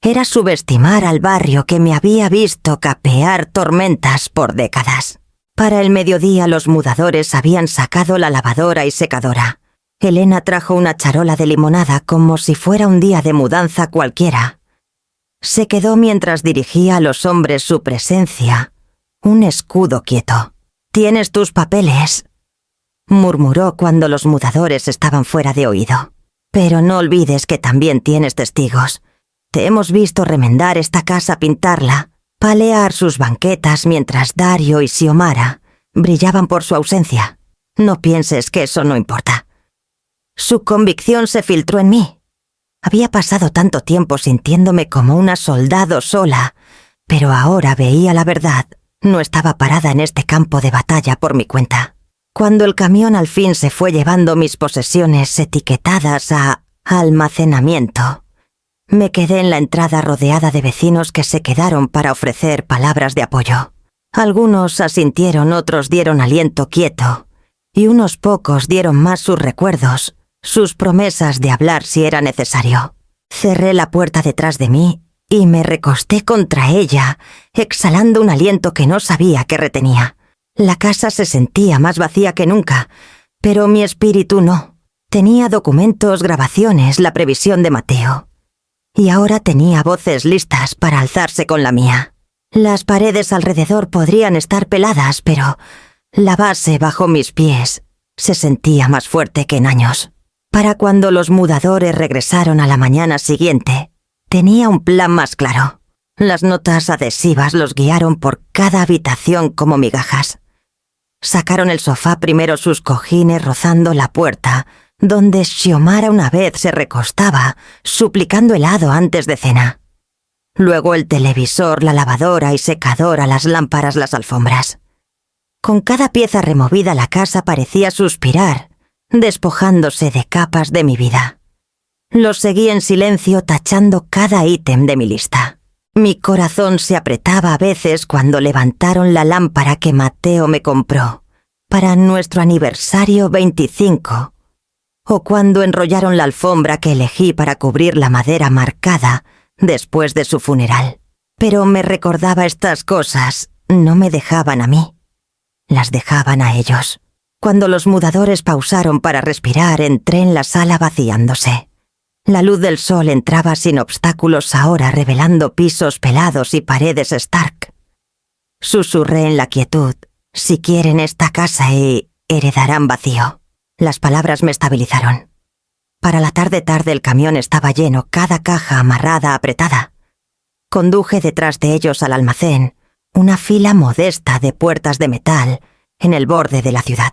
Era subestimar al barrio que me había visto capear tormentas por décadas. Para el mediodía los mudadores habían sacado la lavadora y secadora. Elena trajo una charola de limonada como si fuera un día de mudanza cualquiera. Se quedó mientras dirigía a los hombres su presencia, un escudo quieto. «¿Tienes tus papeles?», murmuró cuando los mudadores estaban fuera de oído. «Pero no olvides que también tienes testigos. Te hemos visto remendar esta casa, pintarla, palear sus banquetas mientras Dario y Xiomara brillaban por su ausencia. No pienses que eso no importa». Su convicción se filtró en mí. Había pasado tanto tiempo sintiéndome como una soldado sola, pero ahora veía la verdad. No estaba parada en este campo de batalla por mi cuenta. Cuando el camión al fin se fue llevando mis posesiones etiquetadas a almacenamiento, me quedé en la entrada rodeada de vecinos que se quedaron para ofrecer palabras de apoyo. Algunos asintieron, otros dieron aliento quieto, y unos pocos dieron más sus recuerdos, sus promesas de hablar si era necesario. Cerré la puerta detrás de mí y me recosté contra ella, exhalando un aliento que no sabía que retenía. La casa se sentía más vacía que nunca, pero mi espíritu no. Tenía documentos, grabaciones, la previsión de Mateo. Y ahora tenía voces listas para alzarse con la mía. Las paredes alrededor podrían estar peladas, pero la base bajo mis pies se sentía más fuerte que en años. Para cuando los mudadores regresaron a la mañana siguiente, tenía un plan más claro. Las notas adhesivas los guiaron por cada habitación como migajas. Sacaron el sofá, primero sus cojines rozando la puerta, donde Xiomara una vez se recostaba, suplicando helado antes de cena. Luego el televisor, la lavadora y secadora, las lámparas, las alfombras. Con cada pieza removida la casa parecía suspirar, despojándose de capas de mi vida. Los seguí en silencio, tachando cada ítem de mi lista. Mi corazón se apretaba a veces cuando levantaron la lámpara que Mateo me compró para nuestro aniversario 25, o cuando enrollaron la alfombra que elegí para cubrir la madera marcada después de su funeral. Pero me recordaba estas cosas, no me dejaban a mí, las dejaban a ellos. Cuando los mudadores pausaron para respirar, entré en la sala vaciándose. La luz del sol entraba sin obstáculos ahora, revelando pisos pelados y paredes Stark. Susurré en la quietud: «Si quieren esta casa y heredarán vacío». Las palabras me estabilizaron. Para la tarde el camión estaba lleno, cada caja amarrada, apretada. Conduje detrás de ellos al almacén, una fila modesta de puertas de metal en el borde de la ciudad.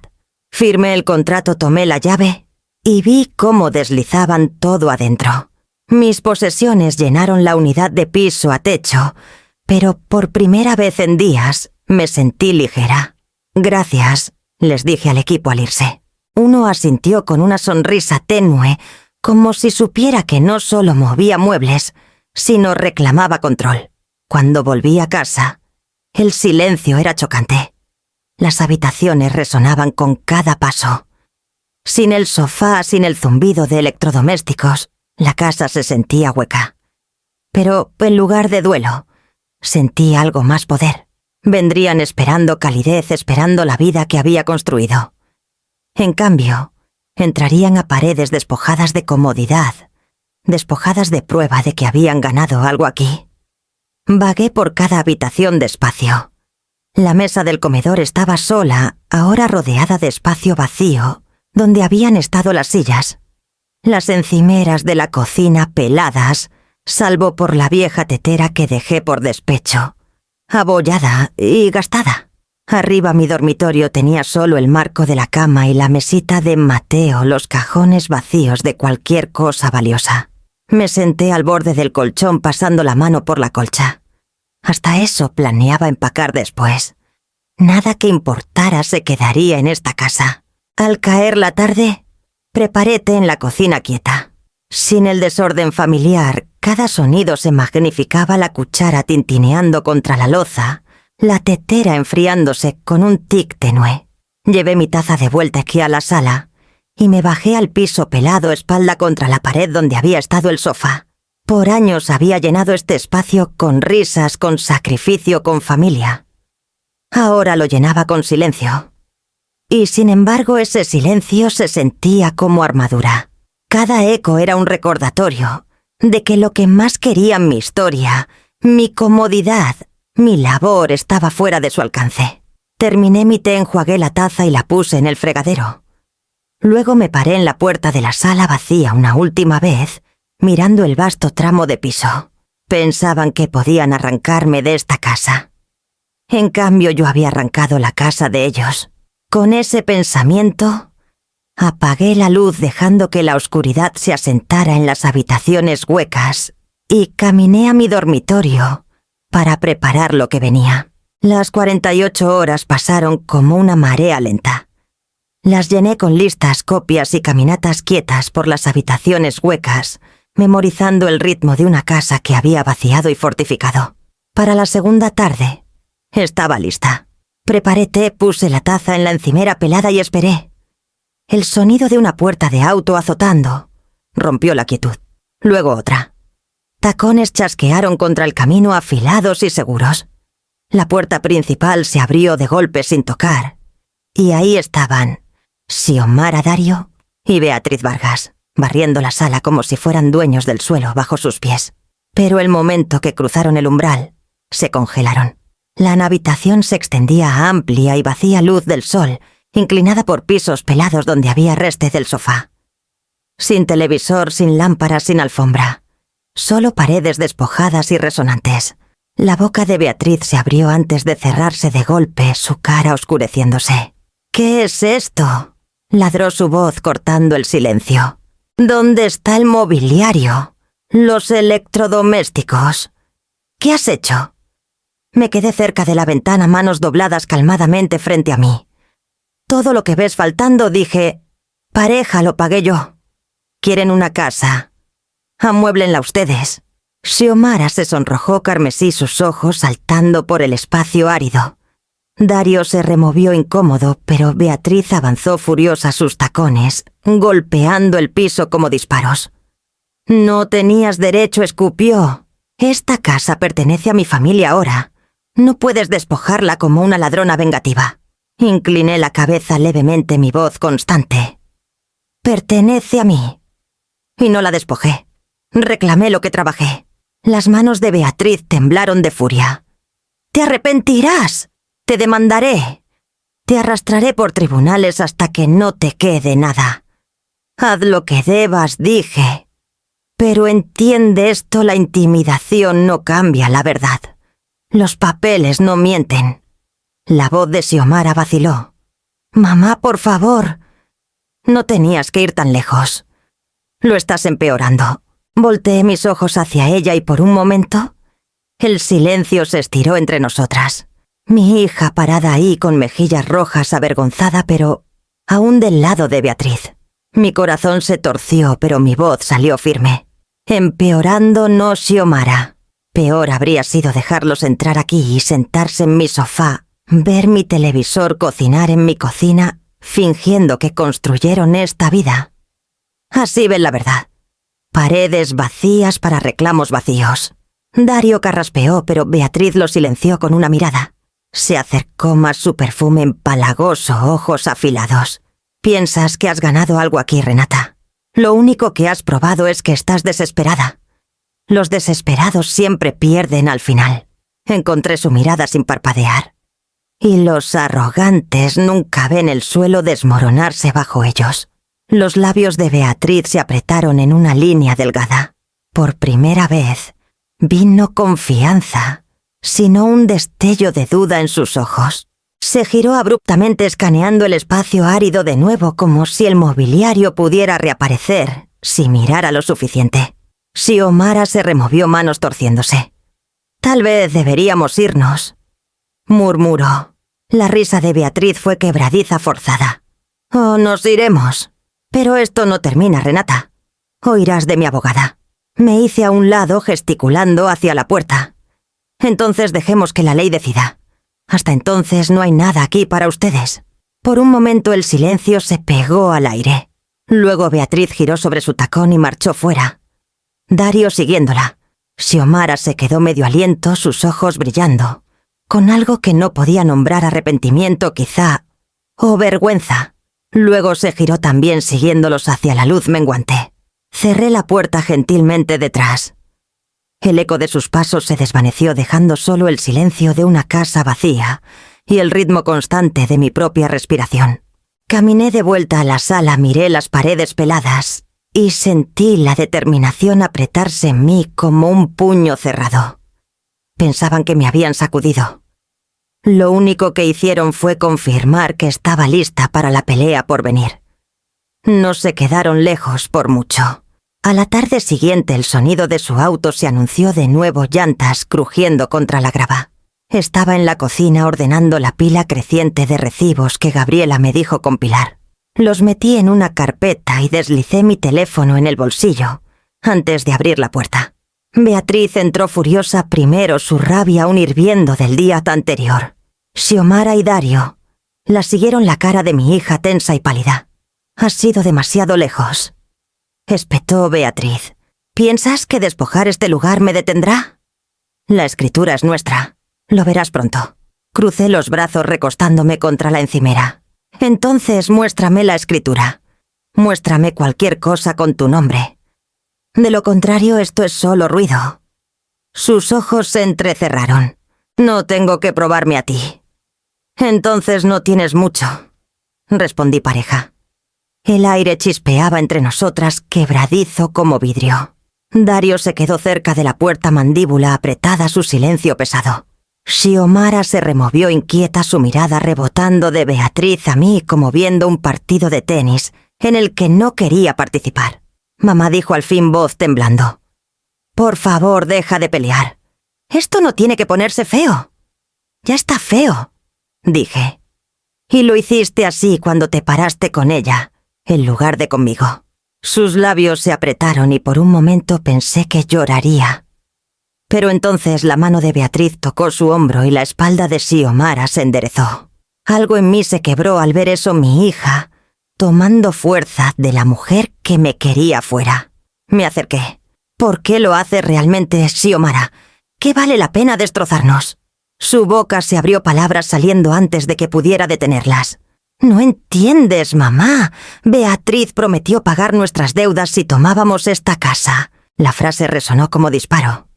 Firmé el contrato, tomé la llave y vi cómo deslizaban todo adentro. Mis posesiones llenaron la unidad de piso a techo, pero por primera vez en días me sentí ligera. «Gracias», les dije al equipo al irse. Uno asintió con una sonrisa tenue, como si supiera que no solo movía muebles, sino reclamaba control. Cuando volví a casa, el silencio era chocante. Las habitaciones resonaban con cada paso. Sin el sofá, sin el zumbido de electrodomésticos, la casa se sentía hueca. Pero en lugar de duelo, sentí algo más poder. Vendrían esperando calidez, esperando la vida que había construido. En cambio, entrarían a paredes despojadas de comodidad, despojadas de prueba de que habían ganado algo aquí. Vagué por cada habitación despacio. La mesa del comedor estaba sola, ahora rodeada de espacio vacío, donde habían estado las sillas. Las encimeras de la cocina peladas, salvo por la vieja tetera que dejé por despecho, abollada y gastada. Arriba mi dormitorio tenía solo el marco de la cama y la mesita de Mateo, los cajones vacíos de cualquier cosa valiosa. Me senté al borde del colchón pasando la mano por la colcha. Hasta eso planeaba empacar después. Nada que importara se quedaría en esta casa. Al caer la tarde, preparé té en la cocina quieta. Sin el desorden familiar, cada sonido se magnificaba: la cuchara tintineando contra la loza, la tetera enfriándose con un tic tenue. Llevé mi taza de vuelta aquí a la sala y me bajé al piso pelado, espalda contra la pared donde había estado el sofá. Por años había llenado este espacio con risas, con sacrificio, con familia. Ahora lo llenaba con silencio. Y sin embargo ese silencio se sentía como armadura. Cada eco era un recordatorio de que lo que más quería en mi historia, mi comodidad, mi labor estaba fuera de su alcance. Terminé mi té, enjuagué la taza y la puse en el fregadero. Luego me paré en la puerta de la sala vacía una última vez, mirando el vasto tramo de piso. Pensaban que podían arrancarme de esta casa. En cambio, yo había arrancado la casa de ellos. Con ese pensamiento, apagué la luz dejando que la oscuridad se asentara en las habitaciones huecas y caminé a mi dormitorio para preparar lo que venía. Las 48 horas pasaron como una marea lenta. Las llené con listas, copias y caminatas quietas por las habitaciones huecas, memorizando el ritmo de una casa que había vaciado y fortificado. Para la segunda tarde, estaba lista. Preparé té, puse la taza en la encimera pelada y esperé. El sonido de una puerta de auto azotando rompió la quietud. Luego otra. Tacones chasquearon contra el camino afilados y seguros. La puerta principal se abrió de golpe sin tocar. Y ahí estaban Xiomara Dario y Beatriz Vargas, barriendo la sala como si fueran dueños del suelo bajo sus pies. Pero el momento que cruzaron el umbral, se congelaron. La habitación se extendía a amplia y vacía luz del sol, inclinada por pisos pelados donde había restes del sofá. Sin televisor, sin lámparas, sin alfombra. Solo paredes despojadas y resonantes. La boca de Beatriz se abrió antes de cerrarse de golpe, su cara oscureciéndose. «¿Qué es esto?», ladró su voz cortando el silencio. «¿Dónde está el mobiliario? Los electrodomésticos. ¿Qué has hecho?». Me quedé cerca de la ventana, manos dobladas calmadamente frente a mí. «Todo lo que ves faltando», dije. «Pareja, lo pagué yo. ¿Quieren una casa? Amuéblenla ustedes». Xiomara se sonrojó carmesí, sus ojos saltando por el espacio árido. Dario se removió incómodo, pero Beatriz avanzó furiosa sus tacones, golpeando el piso como disparos. «No tenías derecho», escupió. «Esta casa pertenece a mi familia ahora. No puedes despojarla como una ladrona vengativa». Incliné la cabeza levemente, mi voz constante. «Pertenece a mí». Y no la despojé. Reclamé lo que trabajé. Las manos de Beatriz temblaron de furia. «¡Te arrepentirás! ¡Te demandaré! Te arrastraré por tribunales hasta que no te quede nada. Haz lo que debas», dije. «Pero entiende esto, la intimidación no cambia la verdad. Los papeles no mienten». La voz de Xiomara vaciló. «Mamá, por favor». «No tenías que ir tan lejos. Lo estás empeorando». Volteé mis ojos hacia ella y por un momento, el silencio se estiró entre nosotras. Mi hija parada ahí con mejillas rojas, avergonzada, pero aún del lado de Beatriz. Mi corazón se torció, pero mi voz salió firme. «Empeorando no, Xiomara. Peor habría sido dejarlos entrar aquí y sentarse en mi sofá, ver mi televisor, cocinar en mi cocina, fingiendo que construyeron esta vida. Así ven la verdad. Paredes vacías para reclamos vacíos». Dario carraspeó, pero Beatriz lo silenció con una mirada. Se acercó más, su perfume empalagoso, ojos afilados. «Piensas que has ganado algo aquí, Renata. Lo único que has probado es que estás desesperada. Los desesperados siempre pierden al final». Encontré su mirada sin parpadear. «Y los arrogantes nunca ven el suelo desmoronarse bajo ellos». Los labios de Beatriz se apretaron en una línea delgada. Por primera vez, vi no confianza, sino un destello de duda en sus ojos. Se giró abruptamente, escaneando el espacio árido de nuevo, como si el mobiliario pudiera reaparecer si mirara lo suficiente. Xiomara se removió, manos torciéndose. «Tal vez deberíamos irnos», murmuró. La risa de Beatriz fue quebradiza, forzada. «Oh, nos iremos. Pero esto no termina, Renata. Oirás de mi abogada». Me hice a un lado, gesticulando hacia la puerta. «Entonces dejemos que la ley decida. Hasta entonces no hay nada aquí para ustedes». Por un momento el silencio se pegó al aire. Luego Beatriz giró sobre su tacón y marchó fuera. Dario siguiéndola. Xiomara se quedó medio aliento, sus ojos brillando, con algo que no podía nombrar arrepentimiento quizá, o vergüenza. Luego se giró también siguiéndolos hacia la luz menguante. Cerré la puerta gentilmente detrás. El eco de sus pasos se desvaneció dejando solo el silencio de una casa vacía y el ritmo constante de mi propia respiración. Caminé de vuelta a la sala, miré las paredes peladas y sentí la determinación apretarse en mí como un puño cerrado. Pensaban que me habían sacudido. Lo único que hicieron fue confirmar que estaba lista para la pelea por venir. No se quedaron lejos por mucho. A la tarde siguiente el sonido de su auto se anunció de nuevo, llantas crujiendo contra la grava. Estaba en la cocina ordenando la pila creciente de recibos que Gabriela me dijo compilar. Los metí en una carpeta y deslicé mi teléfono en el bolsillo antes de abrir la puerta. Beatriz entró furiosa, primero su rabia aún hirviendo del día anterior. Xiomara y Dario la siguieron, la cara de mi hija tensa y pálida. «Has sido demasiado lejos», espetó Beatriz. «¿Piensas que despojar este lugar me detendrá? La escritura es nuestra. Lo verás pronto». Crucé los brazos recostándome contra la encimera. «Entonces muéstrame la escritura. Muéstrame cualquier cosa con tu nombre. De lo contrario, esto es solo ruido». Sus ojos se entrecerraron. «No tengo que probarme a ti». «Entonces no tienes mucho», respondí pareja. El aire chispeaba entre nosotras, quebradizo como vidrio. Dario se quedó cerca de la puerta, mandíbula apretada, su silencio pesado. Xiomara se removió inquieta, su mirada rebotando de Beatriz a mí como viendo un partido de tenis en el que no quería participar. Mamá dijo al fin, voz temblando: «Por favor, deja de pelear. Esto no tiene que ponerse feo». «Ya está feo», dije. «Y lo hiciste así cuando te paraste con ella, en lugar de conmigo». Sus labios se apretaron y por un momento pensé que lloraría. Pero entonces la mano de Beatriz tocó su hombro y la espalda de Xiomara se enderezó. Algo en mí se quebró al ver eso, mi hija, tomando fuerza de la mujer que me quería fuera. Me acerqué. «¿Por qué lo hace realmente, Xiomara? ¿Qué vale la pena destrozarnos?» Su boca se abrió, palabras saliendo antes de que pudiera detenerlas. «No entiendes, mamá. Beatriz prometió pagar nuestras deudas si tomábamos esta casa». La frase resonó como disparo.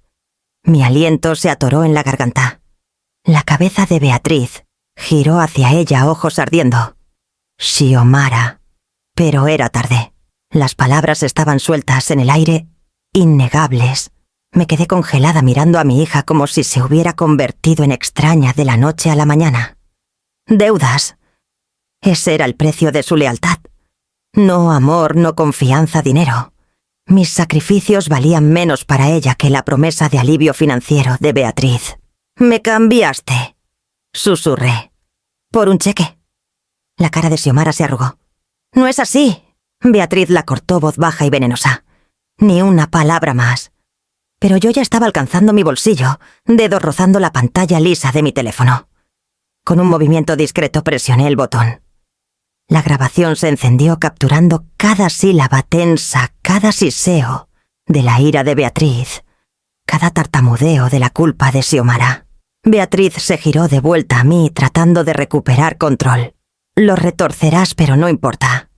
Mi aliento se atoró en la garganta. La cabeza de Beatriz giró hacia ella, ojos ardiendo. «Xiomara». Pero era tarde. Las palabras estaban sueltas en el aire, innegables. Me quedé congelada mirando a mi hija como si se hubiera convertido en extraña de la noche a la mañana. Deudas. Ese era el precio de su lealtad. No amor, no confianza, dinero. Mis sacrificios valían menos para ella que la promesa de alivio financiero de Beatriz. «Me cambiaste», susurré. «¿Por un cheque?» La cara de Xiomara se arrugó. «No es así». Beatriz la cortó, voz baja y venenosa. «Ni una palabra más». Pero yo ya estaba alcanzando mi bolsillo, dedos rozando la pantalla lisa de mi teléfono. Con un movimiento discreto presioné el botón. La grabación se encendió, capturando cada sílaba tensa, cada siseo de la ira de Beatriz, cada tartamudeo de la culpa de Xiomara. Beatriz se giró de vuelta a mí, tratando de recuperar control. «Lo retorcerás, pero no importa.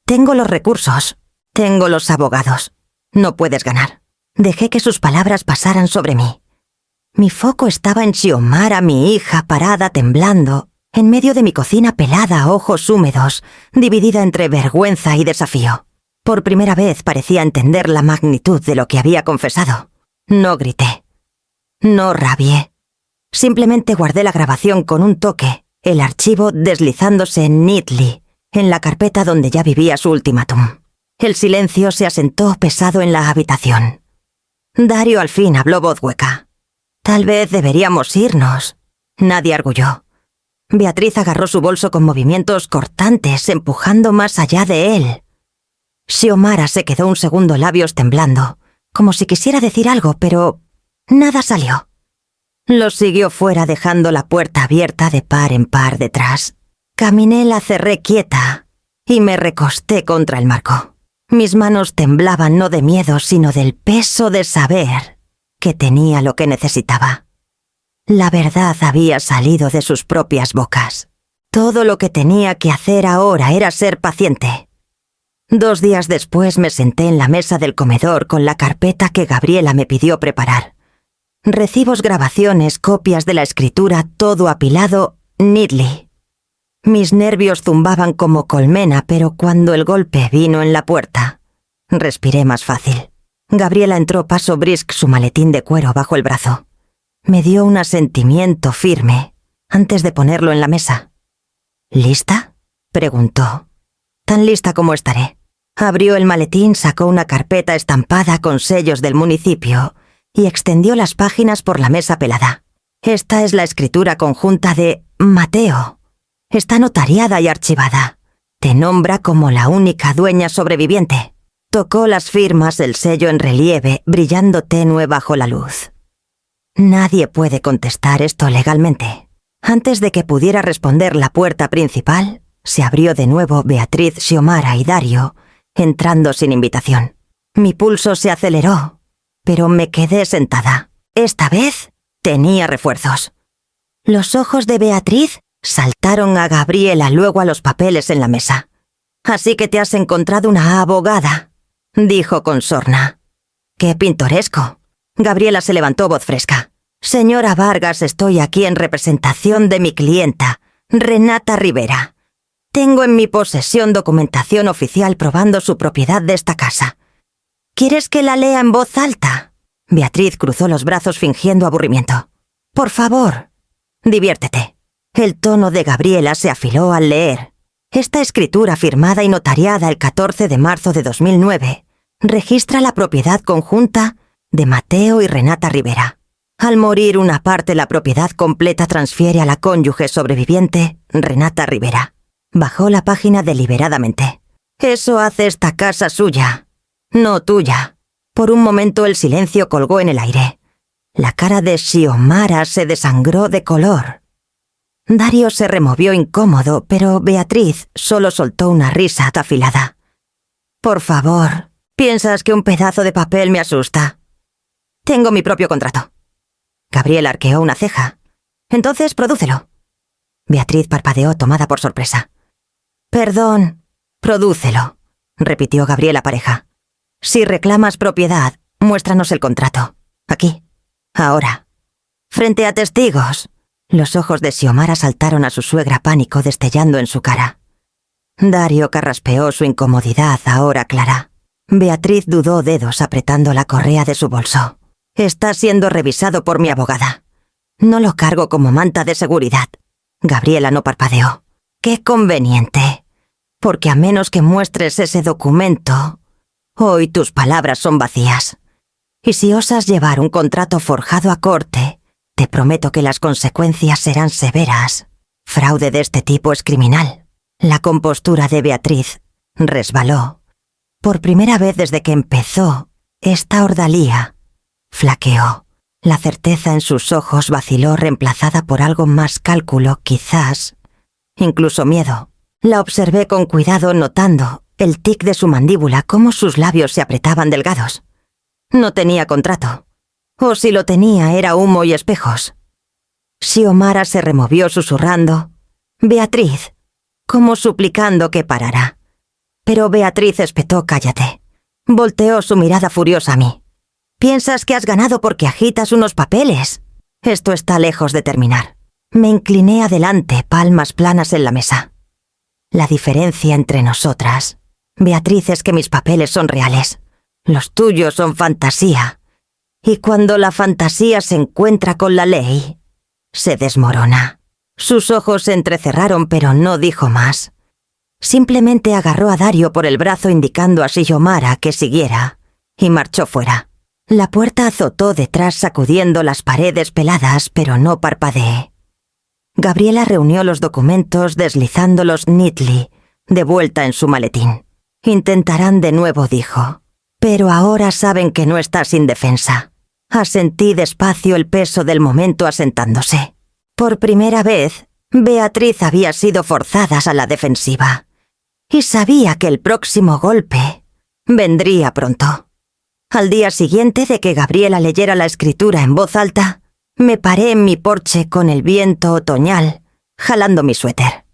Tengo los recursos, tengo los abogados. No puedes ganar». Dejé que sus palabras pasaran sobre mí. Mi foco estaba en Xiomara, mi hija, parada, temblando, en medio de mi cocina pelada, ojos húmedos, dividida entre vergüenza y desafío. Por primera vez parecía entender la magnitud de lo que había confesado. No grité. No rabié. Simplemente guardé la grabación con un toque, el archivo deslizándose neatly en la carpeta donde ya vivía su ultimátum. El silencio se asentó pesado en la habitación. Dario al fin habló, voz hueca. «Tal vez deberíamos irnos». Nadie arguyó. Beatriz agarró su bolso con movimientos cortantes, empujando más allá de él. Xiomara se quedó un segundo, labios temblando, como si quisiera decir algo, pero nada salió. Los siguió fuera, dejando la puerta abierta de par en par detrás. Caminé, la cerré quieta, y me recosté contra el marco. Mis manos temblaban no de miedo, sino del peso de saber que tenía lo que necesitaba. La verdad había salido de sus propias bocas. Todo lo que tenía que hacer ahora era ser paciente. 2 días después me senté en la mesa del comedor con la carpeta que Gabriela me pidió preparar. Recibos, grabaciones, copias de la escritura, todo apilado, neatly. Mis nervios zumbaban como colmena, pero cuando el golpe vino en la puerta, respiré más fácil. Gabriela entró paso brisk, su maletín de cuero bajo el brazo. Me dio un asentimiento firme antes de ponerlo en la mesa. ¿Lista?, preguntó. Tan lista como estaré. Abrió el maletín, sacó una carpeta estampada con sellos del municipio y extendió las páginas por la mesa pelada. Esta es la escritura conjunta de Mateo. Está notariada y archivada. Te nombra como la única dueña sobreviviente. Tocó las firmas, el sello en relieve, brillando tenue bajo la luz. Nadie puede contestar esto legalmente. Antes de que pudiera responder, la puerta principal se abrió de nuevo. Beatriz, Xiomara y Dario, entrando sin invitación. Mi pulso se aceleró, pero me quedé sentada. Esta vez tenía refuerzos. Los ojos de Beatriz saltaron a Gabriela, luego a los papeles en la mesa. «Así que te has encontrado una abogada», dijo con sorna. «¡Qué pintoresco!». Gabriela se levantó, voz fresca. «Señora Vargas, estoy aquí en representación de mi clienta, Renata Rivera. Tengo en mi posesión documentación oficial probando su propiedad de esta casa. ¿Quieres que la lea en voz alta?». Beatriz cruzó los brazos fingiendo aburrimiento. «Por favor, diviértete». El tono de Gabriela se afiló al leer. Esta escritura, firmada y notariada el 14 de marzo de 2009, registra la propiedad conjunta de Mateo y Renata Rivera. Al morir una parte, la propiedad completa transfiere a la cónyuge sobreviviente, Renata Rivera. Bajó la página deliberadamente. «Eso hace esta casa suya, no tuya». Por un momento el silencio colgó en el aire. La cara de Xiomara se desangró de color. Dario se removió incómodo, pero Beatriz solo soltó una risa afilada. «Por favor, ¿piensas que un pedazo de papel me asusta? Tengo mi propio contrato». Gabriela arqueó una ceja. «Entonces, prodúcelo». Beatriz parpadeó, tomada por sorpresa. «Perdón, prodúcelo», repitió Gabriela pareja. «Si reclamas propiedad, muéstranos el contrato. Aquí, ahora, frente a testigos». Los ojos de Xiomara saltaron a su suegra, pánico destellando en su cara. Dario carraspeó su incomodidad ahora clara. Beatriz dudó dedos apretando la correa de su bolso. «Está siendo revisado por mi abogada. No lo cargo como manta de seguridad». Gabriela no parpadeó. «Qué conveniente. Porque a menos que muestres ese documento, hoy tus palabras son vacías. Y si osas llevar un contrato forjado a corte, te prometo que las consecuencias serán severas. Fraude de este tipo es criminal». La compostura de Beatriz resbaló. Por primera vez desde que empezó esta ordalía, flaqueó. La certeza en sus ojos vaciló, reemplazada por algo más: cálculo, quizás, incluso miedo. La observé con cuidado, notando el tic de su mandíbula, cómo sus labios se apretaban delgados. No tenía contrato. O si lo tenía, era humo y espejos. Xiomara se removió susurrando: «Beatriz», como suplicando que parara. Pero Beatriz espetó: «Cállate». Volteó su mirada furiosa a mí. «¿Piensas que has ganado porque agitas unos papeles? Esto está lejos de terminar». Me incliné adelante, palmas planas en la mesa. La diferencia entre nosotras, Beatriz, es que mis papeles son reales. Los tuyos son fantasía. Y cuando la fantasía se encuentra con la ley, se desmorona». Sus ojos se entrecerraron, pero no dijo más. Simplemente agarró a Dario por el brazo, indicando a Xiomara que siguiera, y marchó fuera. La puerta azotó detrás, sacudiendo las paredes peladas, pero no parpadeé. Gabriela reunió los documentos, deslizándolos neatly, de vuelta en su maletín. «Intentarán de nuevo», dijo. «Pero ahora saben que no estás indefensa». Asentí despacio, el peso del momento asentándose. Por primera vez, Beatriz había sido forzada a la defensiva. y sabía que el próximo golpe vendría pronto. Al día siguiente de que Gabriela leyera la escritura en voz alta, me paré en mi porche con el viento otoñal, jalando mi suéter.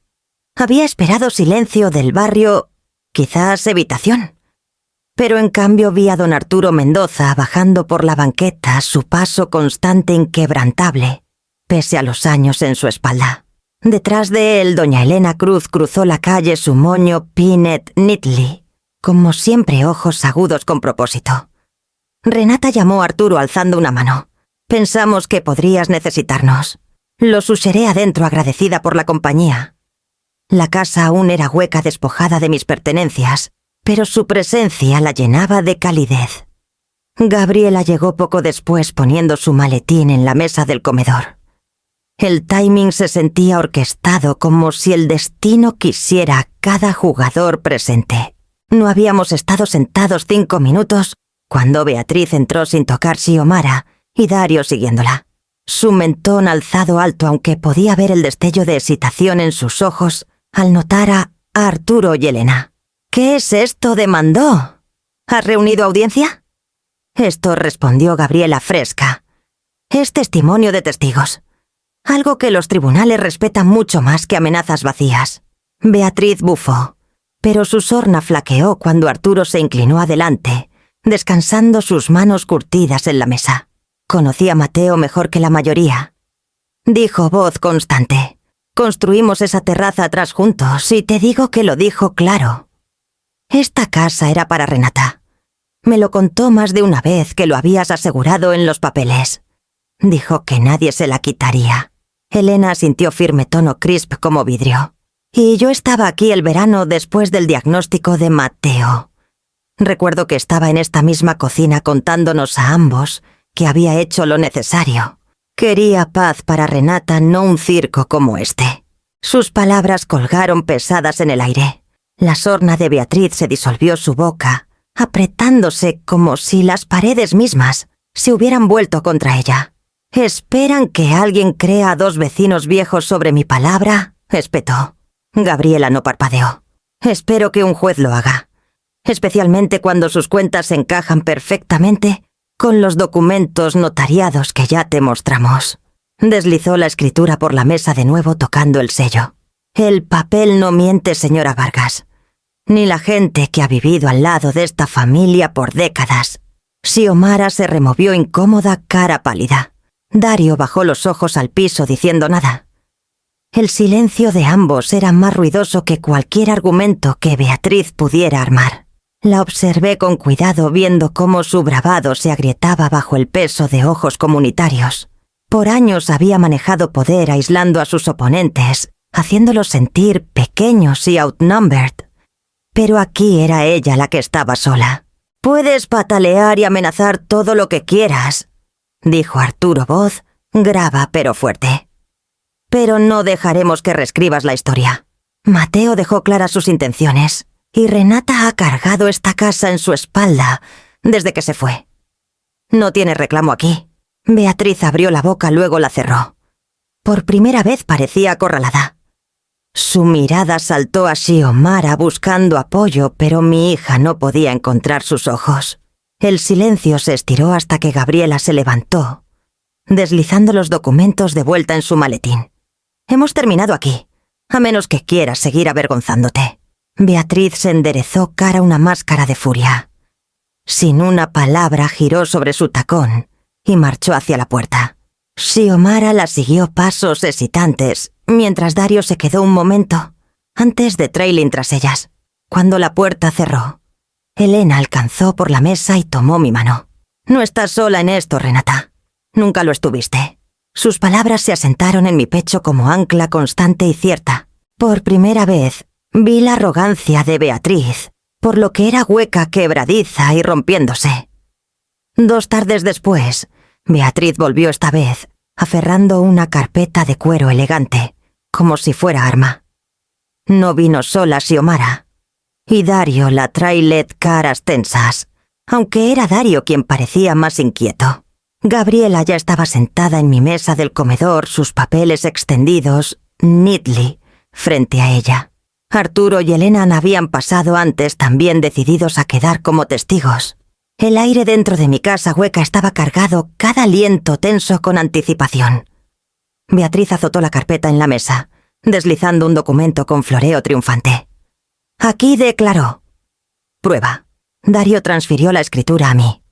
Había esperado silencio del barrio, quizás evitación. Pero en cambio vi a don Arturo Mendoza bajando por la banqueta, su paso constante e inquebrantable, pese a los años en su espalda. Detrás de él, doña Elena Cruz cruzó la calle su moño Pinet Neatly, como siempre ojos agudos con propósito. Renata llamó a Arturo alzando una mano. Pensamos que podrías necesitarnos. Lo susurré adentro agradecida por la compañía. La casa aún era hueca despojada de mis pertenencias, pero su presencia la llenaba de calidez. Gabriela llegó poco después poniendo su maletín en la mesa del comedor. El timing se sentía orquestado como si el destino quisiera a cada jugador presente. No habíamos estado sentados 5 minutos cuando Beatriz entró sin tocar Xiomara y Dario siguiéndola. Su mentón alzado alto, aunque podía ver el destello de excitación en sus ojos al notar a Arturo y Elena. «¿Qué es esto de mandó? ¿Has reunido audiencia?» Esto respondió Gabriela fresca. «Es testimonio de testigos. Algo que los tribunales respetan mucho más que amenazas vacías». Beatriz bufó, pero su sorna flaqueó cuando Arturo se inclinó adelante, descansando sus manos curtidas en la mesa. Conocía a Mateo mejor que la mayoría. Dijo voz constante. «Construimos esa terraza atrás juntos y te digo que lo dijo claro. Esta casa era para Renata. Me lo contó más de una vez que lo habías asegurado en los papeles. Dijo que nadie se la quitaría». Elena sintió firme tono crisp como vidrio. «Y yo estaba aquí el verano después del diagnóstico de Mateo. Recuerdo que estaba en esta misma cocina contándonos a ambos que había hecho lo necesario. Quería paz para Renata, no un circo como este». Sus palabras colgaron pesadas en el aire. La sorna de Beatriz se disolvió su boca, apretándose como si las paredes mismas se hubieran vuelto contra ella. «¿Esperan que alguien crea a 2 vecinos viejos sobre mi palabra?», espetó. Gabriela no parpadeó. «Espero que un juez lo haga, especialmente cuando sus cuentas encajan perfectamente con los documentos notariados que ya te mostramos». Deslizó la escritura por la mesa de nuevo tocando el sello. «El papel no miente, señora Vargas. Ni la gente que ha vivido al lado de esta familia por décadas». Xiomara se removió incómoda, cara pálida. Dario bajó los ojos al piso diciendo nada. El silencio de ambos era más ruidoso que cualquier argumento que Beatriz pudiera armar. La observé con cuidado viendo cómo su bravado se agrietaba bajo el peso de ojos comunitarios. Por años había manejado poder aislando a sus oponentes, haciéndolos sentir pequeños y outnumbered. Pero aquí era ella la que estaba sola. «Puedes patalear y amenazar todo lo que quieras», dijo Arturo, voz grava pero fuerte. «Pero no dejaremos que reescribas la historia. Mateo dejó claras sus intenciones, y Renata ha cargado esta casa en su espalda desde que se fue. No tiene reclamo aquí». Beatriz abrió la boca, luego la cerró. Por primera vez parecía acorralada. Su mirada saltó a Xiomara buscando apoyo, pero mi hija no podía encontrar sus ojos. El silencio se estiró hasta que Gabriela se levantó, deslizando los documentos de vuelta en su maletín. «Hemos terminado aquí, a menos que quieras seguir avergonzándote». Beatriz se enderezó cara a una máscara de furia. Sin una palabra giró sobre su tacón y marchó hacia la puerta. Xiomara la siguió pasos hesitantes, mientras Dario se quedó un momento antes de trailing tras ellas. Cuando la puerta cerró, Elena alcanzó por la mesa y tomó mi mano. «No estás sola en esto, Renata. Nunca lo estuviste». Sus palabras se asentaron en mi pecho como ancla constante y cierta. Por primera vez vi la arrogancia de Beatriz, por lo que era hueca, quebradiza y rompiéndose. 2 tardes después, Beatriz volvió esta vez, aferrando una carpeta de cuero elegante, como si fuera arma. No vino sola Xiomara, y Dario la trailed caras tensas, aunque era Dario quien parecía más inquieto. Gabriela ya estaba sentada en mi mesa del comedor, sus papeles extendidos, neatly, frente a ella. Arturo y Elena habían pasado antes, también decididos a quedar como testigos. El aire dentro de mi casa hueca estaba cargado, cada aliento tenso con anticipación. Beatriz azotó la carpeta en la mesa, deslizando un documento con floreo triunfante. Aquí declaró. Prueba. Dario transfirió la escritura a mí.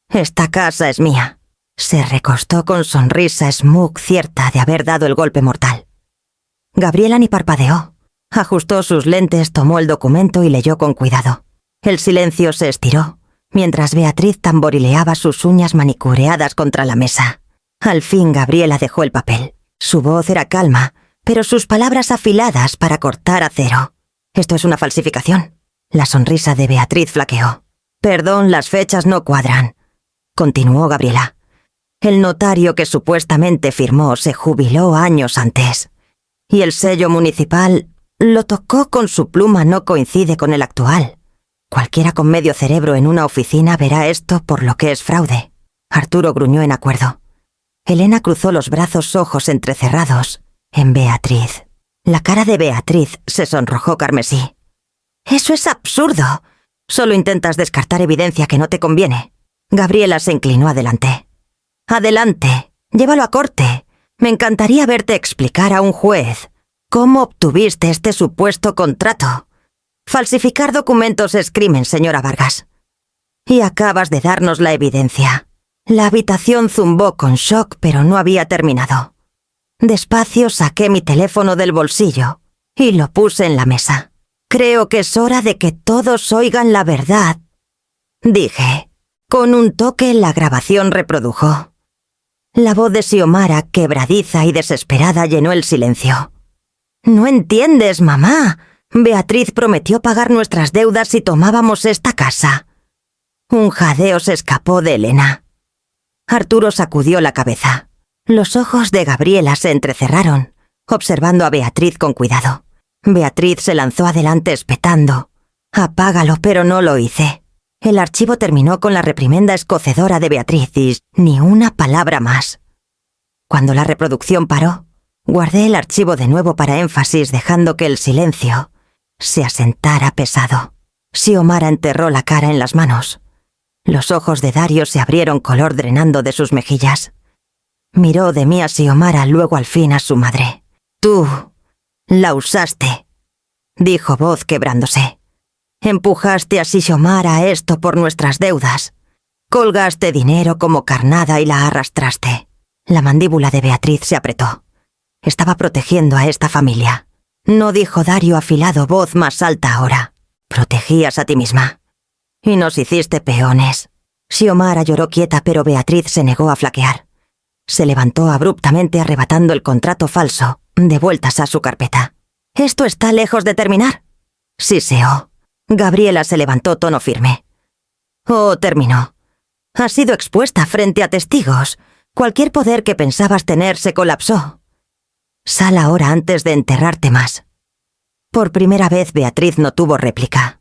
Esta casa es mía. Se recostó con sonrisa smug, cierta de haber dado el golpe mortal. Gabriela ni parpadeó. Ajustó sus lentes, tomó el documento y leyó con cuidado. El silencio se estiró, mientras Beatriz tamborileaba sus uñas manicureadas contra la mesa. Al fin Gabriela dejó el papel. Su voz era calma, pero sus palabras afiladas para cortar acero. «Esto es una falsificación». La sonrisa de Beatriz flaqueó. «Perdón, las fechas no cuadran», continuó Gabriela. «El notario que supuestamente firmó se jubiló años antes. Y el sello municipal lo tocó con su pluma, no coincide con el actual. Cualquiera con medio cerebro en una oficina verá esto por lo que es fraude». Arturo gruñó en acuerdo. Elena cruzó los brazos, ojos entrecerrados, en Beatriz. La cara de Beatriz se sonrojó carmesí. «Eso es absurdo. Solo intentas descartar evidencia que no te conviene». Gabriela se inclinó adelante. «Adelante, llévalo a corte. Me encantaría verte explicar a un juez cómo obtuviste este supuesto contrato. Falsificar documentos es crimen, señora Vargas. Y acabas de darnos la evidencia». La habitación zumbó con shock, pero no había terminado. Despacio saqué mi teléfono del bolsillo y lo puse en la mesa. «Creo que es hora de que todos oigan la verdad», dije. Con un toque la grabación reprodujo. La voz de Xiomara, quebradiza y desesperada, llenó el silencio. «No entiendes, mamá. Beatriz prometió pagar nuestras deudas si tomábamos esta casa». Un jadeo se escapó de Elena. Arturo sacudió la cabeza. Los ojos de Gabriela se entrecerraron, observando a Beatriz con cuidado. Beatriz se lanzó adelante espetando. «Apágalo», pero no lo hice. El archivo terminó con la reprimenda escocedora de Beatriz y ni una palabra más. Cuando la reproducción paró, guardé el archivo de nuevo para énfasis, dejando que el silencio se asentara pesado. Xiomara enterró la cara en las manos. Los ojos de Dario se abrieron, color drenando de sus mejillas. Miró de mí a Xiomara, luego al fin a su madre. «Tú la usaste», dijo voz quebrándose. «Empujaste a Xiomara a esto por nuestras deudas. Colgaste dinero como carnada y la arrastraste». La mandíbula de Beatriz se apretó. Estaba protegiendo a esta familia. «No», dijo Dario afilado, voz más alta ahora. «Protegías a ti misma. Y nos hiciste peones». Xiomara lloró quieta, pero Beatriz se negó a flaquear. Se levantó abruptamente, arrebatando el contrato falso, de vueltas a su carpeta. «¿Esto está lejos de terminar?», siseó. Gabriela se levantó, tono firme. «Oh, terminó. Has sido expuesta frente a testigos. Cualquier poder que pensabas tener se colapsó. Sal ahora antes de enterrarte más». Por primera vez Beatriz no tuvo réplica.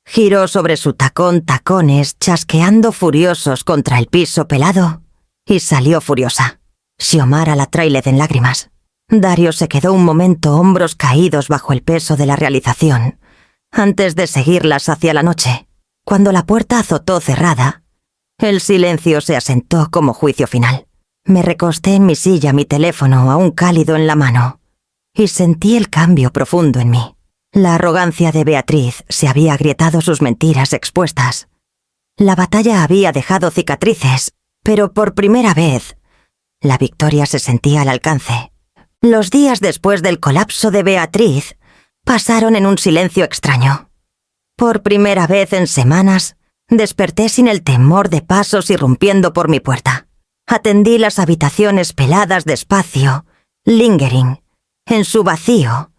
Giró sobre su tacón tacones, chasqueando furiosos contra el piso pelado, y salió furiosa. Xiomara la tráiler en lágrimas. Dario se quedó un momento, hombros caídos bajo el peso de la realización, antes de seguirlas hacia la noche. Cuando la puerta azotó cerrada, el silencio se asentó como juicio final. Me recosté en mi silla, mi teléfono aún cálido en la mano, y sentí el cambio profundo en mí. La arrogancia de Beatriz se había agrietado, sus mentiras expuestas. La batalla había dejado cicatrices, pero por primera vez, la victoria se sentía al alcance. Los días después del colapso de Beatriz pasaron en un silencio extraño. Por primera vez en semanas, desperté sin el temor de pasos irrumpiendo por mi puerta. Atendí las habitaciones peladas despacio, lingering, en su vacío,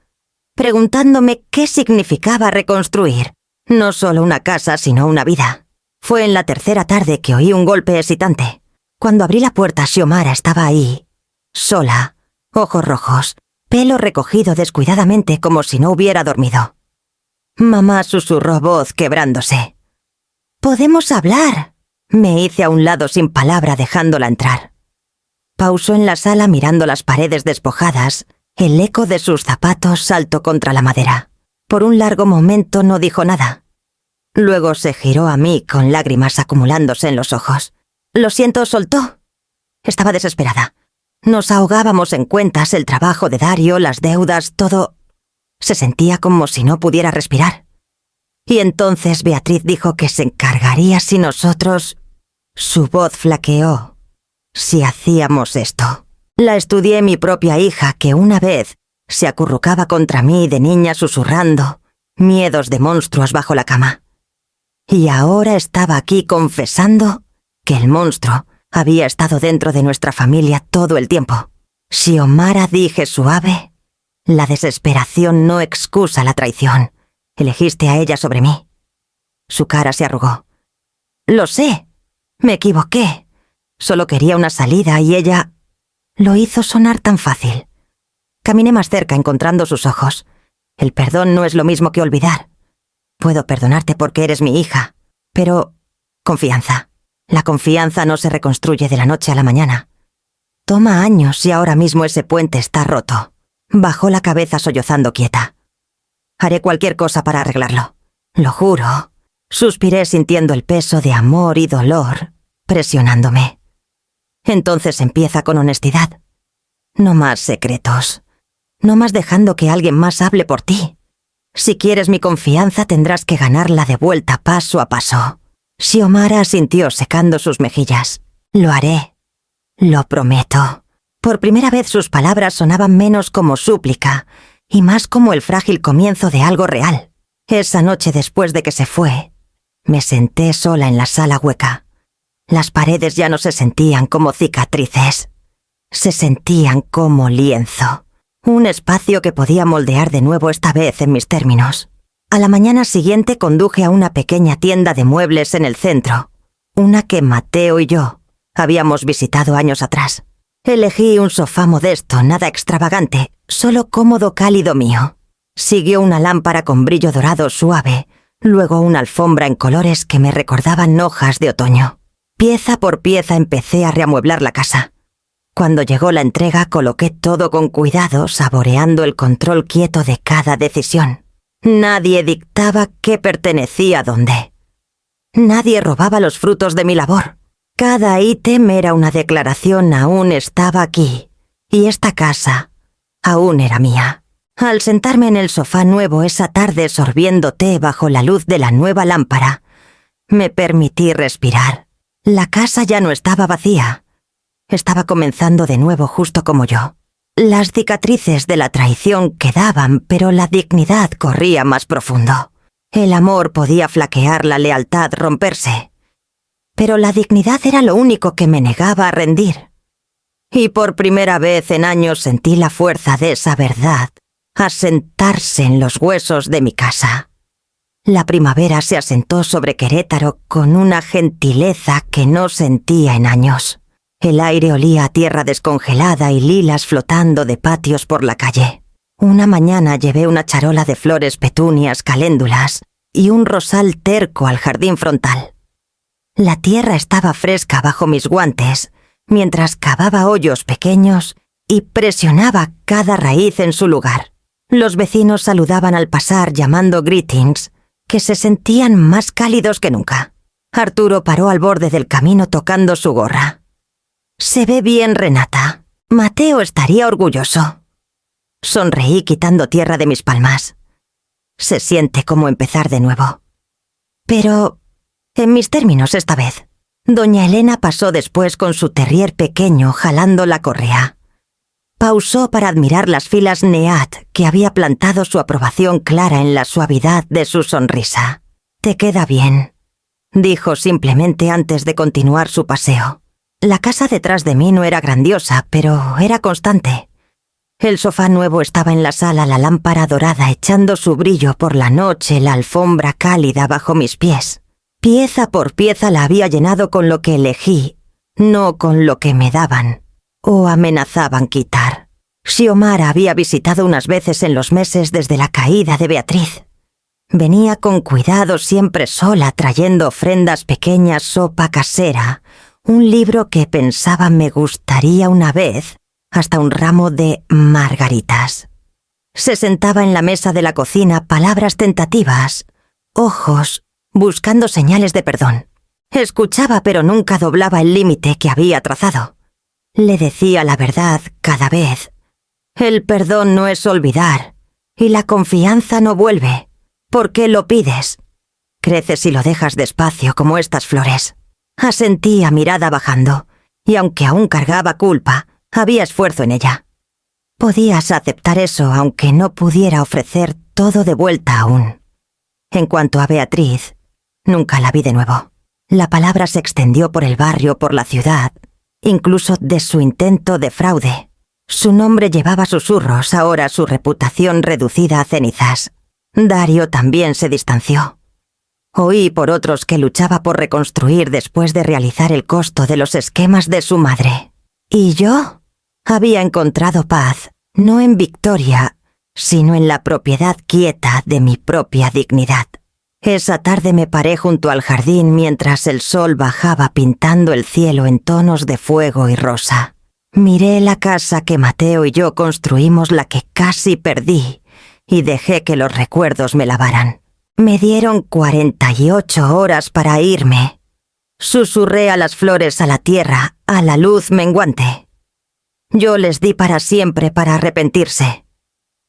preguntándome qué significaba reconstruir, no solo una casa, sino una vida. Fue en la tercera tarde que oí un golpe excitante. Cuando abrí la puerta, Xiomara estaba ahí, sola, ojos rojos, pelo recogido descuidadamente como si no hubiera dormido. Mamá, susurró, voz quebrándose. «¿Podemos hablar?». Me hice a un lado sin palabra, dejándola entrar. Pausó en la sala mirando las paredes despojadas. El eco de sus zapatos saltó contra la madera. Por un largo momento no dijo nada. Luego se giró a mí con lágrimas acumulándose en los ojos. «Lo siento», soltó. Estaba desesperada. Nos ahogábamos en cuentas, el trabajo de Dario, las deudas, todo. Se sentía como si no pudiera respirar. Y entonces Beatriz dijo que se encargaría si nosotros... Su voz flaqueó. Si hacíamos esto. La estudié mi propia hija, que una vez se acurrucaba contra mí de niña susurrando miedos de monstruos bajo la cama. Y ahora estaba aquí confesando que el monstruo había estado dentro de nuestra familia todo el tiempo. «Xiomara», dije suave, «la desesperación no excusa la traición. Elegiste a ella sobre mí». Su cara se arrugó. «Lo sé. Me equivoqué. Solo quería una salida y ella...» Lo hizo sonar tan fácil. Caminé más cerca encontrando sus ojos. El perdón no es lo mismo que olvidar. Puedo perdonarte porque eres mi hija, pero... confianza. La confianza no se reconstruye de la noche a la mañana. Toma años y ahora mismo ese puente está roto. Bajó la cabeza sollozando quieta. Haré cualquier cosa para arreglarlo. Lo juro. Suspiré sintiendo el peso de amor y dolor presionándome. Entonces empieza con honestidad. No más secretos. No más dejando que alguien más hable por ti. Si quieres mi confianza tendrás que ganarla de vuelta paso a paso. Xiomara asintió secando sus mejillas. Lo haré. Lo prometo. Por primera vez sus palabras sonaban menos como súplica y más como el frágil comienzo de algo real. Esa noche después de que se fue, me senté sola en la sala hueca. Las paredes ya no se sentían como cicatrices. Se sentían como lienzo. Un espacio que podía moldear de nuevo esta vez en mis términos. A la mañana siguiente conduje a una pequeña tienda de muebles en el centro, una que Mateo y yo habíamos visitado años atrás. Elegí un sofá modesto, nada extravagante, solo cómodo, cálido mío. Siguió una lámpara con brillo dorado suave, luego una alfombra en colores que me recordaban hojas de otoño. Pieza por pieza empecé a reamueblar la casa. Cuando llegó la entrega coloqué todo con cuidado, saboreando el control quieto de cada decisión. Nadie dictaba qué pertenecía a dónde. Nadie robaba los frutos de mi labor. Cada ítem era una declaración: aún estaba aquí, y esta casa aún era mía. Al sentarme en el sofá nuevo esa tarde sorbiendo té bajo la luz de la nueva lámpara, me permití respirar. La casa ya no estaba vacía. Estaba comenzando de nuevo justo como yo. Las cicatrices de la traición quedaban, pero la dignidad corría más profundo. El amor podía flaquear, la lealtad romperse. Pero la dignidad era lo único que me negaba a rendir. Y por primera vez en años sentí la fuerza de esa verdad asentarse en los huesos de mi casa. La primavera se asentó sobre Querétaro con una gentileza que no sentía en años. El aire olía a tierra descongelada y lilas flotando de patios por la calle. Una mañana llevé una charola de flores, petunias, caléndulas y un rosal terco al jardín frontal. La tierra estaba fresca bajo mis guantes, mientras cavaba hoyos pequeños y presionaba cada raíz en su lugar. Los vecinos saludaban al pasar llamando greetings, que se sentían más cálidos que nunca. Arturo paró al borde del camino tocando su gorra. «Se ve bien, Renata. Mateo estaría orgulloso». Sonreí quitando tierra de mis palmas. Se siente como empezar de nuevo. Pero, en mis términos esta vez. Doña Elena pasó después con su terrier pequeño jalando la correa. Pausó para admirar las filas Neat que había plantado su aprobación clara en la suavidad de su sonrisa. «Te queda bien», dijo simplemente antes de continuar su paseo. La casa detrás de mí no era grandiosa, pero era constante. El sofá nuevo estaba en la sala, la lámpara dorada echando su brillo por la noche, la alfombra cálida bajo mis pies. Pieza por pieza la había llenado con lo que elegí, no con lo que me daban o amenazaban quitar. Xiomara había visitado unas veces en los meses desde la caída de Beatriz. Venía con cuidado siempre sola, trayendo ofrendas pequeñas, sopa casera, un libro que pensaba me gustaría una vez, hasta un ramo de margaritas. Se sentaba en la mesa de la cocina, palabras tentativas, ojos, buscando señales de perdón. Escuchaba pero nunca doblaba el límite que había trazado. Le decía la verdad cada vez. El perdón no es olvidar, y la confianza no vuelve. ¿Por qué lo pides? Crece si lo dejas despacio como estas flores. Asentía, mirada bajando, y aunque aún cargaba culpa, había esfuerzo en ella. Podías aceptar eso aunque no pudiera ofrecer todo de vuelta aún. En cuanto a Beatriz, nunca la vi de nuevo. La palabra se extendió por el barrio, por la ciudad, incluso de su intento de fraude. Su nombre llevaba susurros, ahora su reputación reducida a cenizas. Dario también se distanció. Oí por otros que luchaba por reconstruir después de realizar el costo de los esquemas de su madre. ¿Y yo? Había encontrado paz, no en victoria, sino en la propiedad quieta de mi propia dignidad. Esa tarde me paré junto al jardín mientras el sol bajaba pintando el cielo en tonos de fuego y rosa. Miré la casa que Mateo y yo construimos, la que casi perdí, y dejé que los recuerdos me lavaran. Me dieron 48 horas para irme. Susurré a las flores, a la tierra, a la luz menguante. Yo les di para siempre para arrepentirse.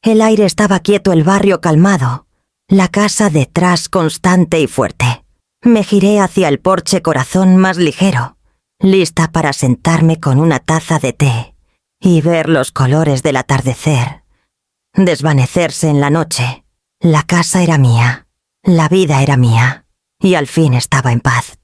El aire estaba quieto, el barrio calmado, la casa detrás constante y fuerte. Me giré hacia el porche, corazón más ligero, lista para sentarme con una taza de té y ver los colores del atardecer desvanecerse en la noche. La casa era mía, la vida era mía, y al fin estaba en paz.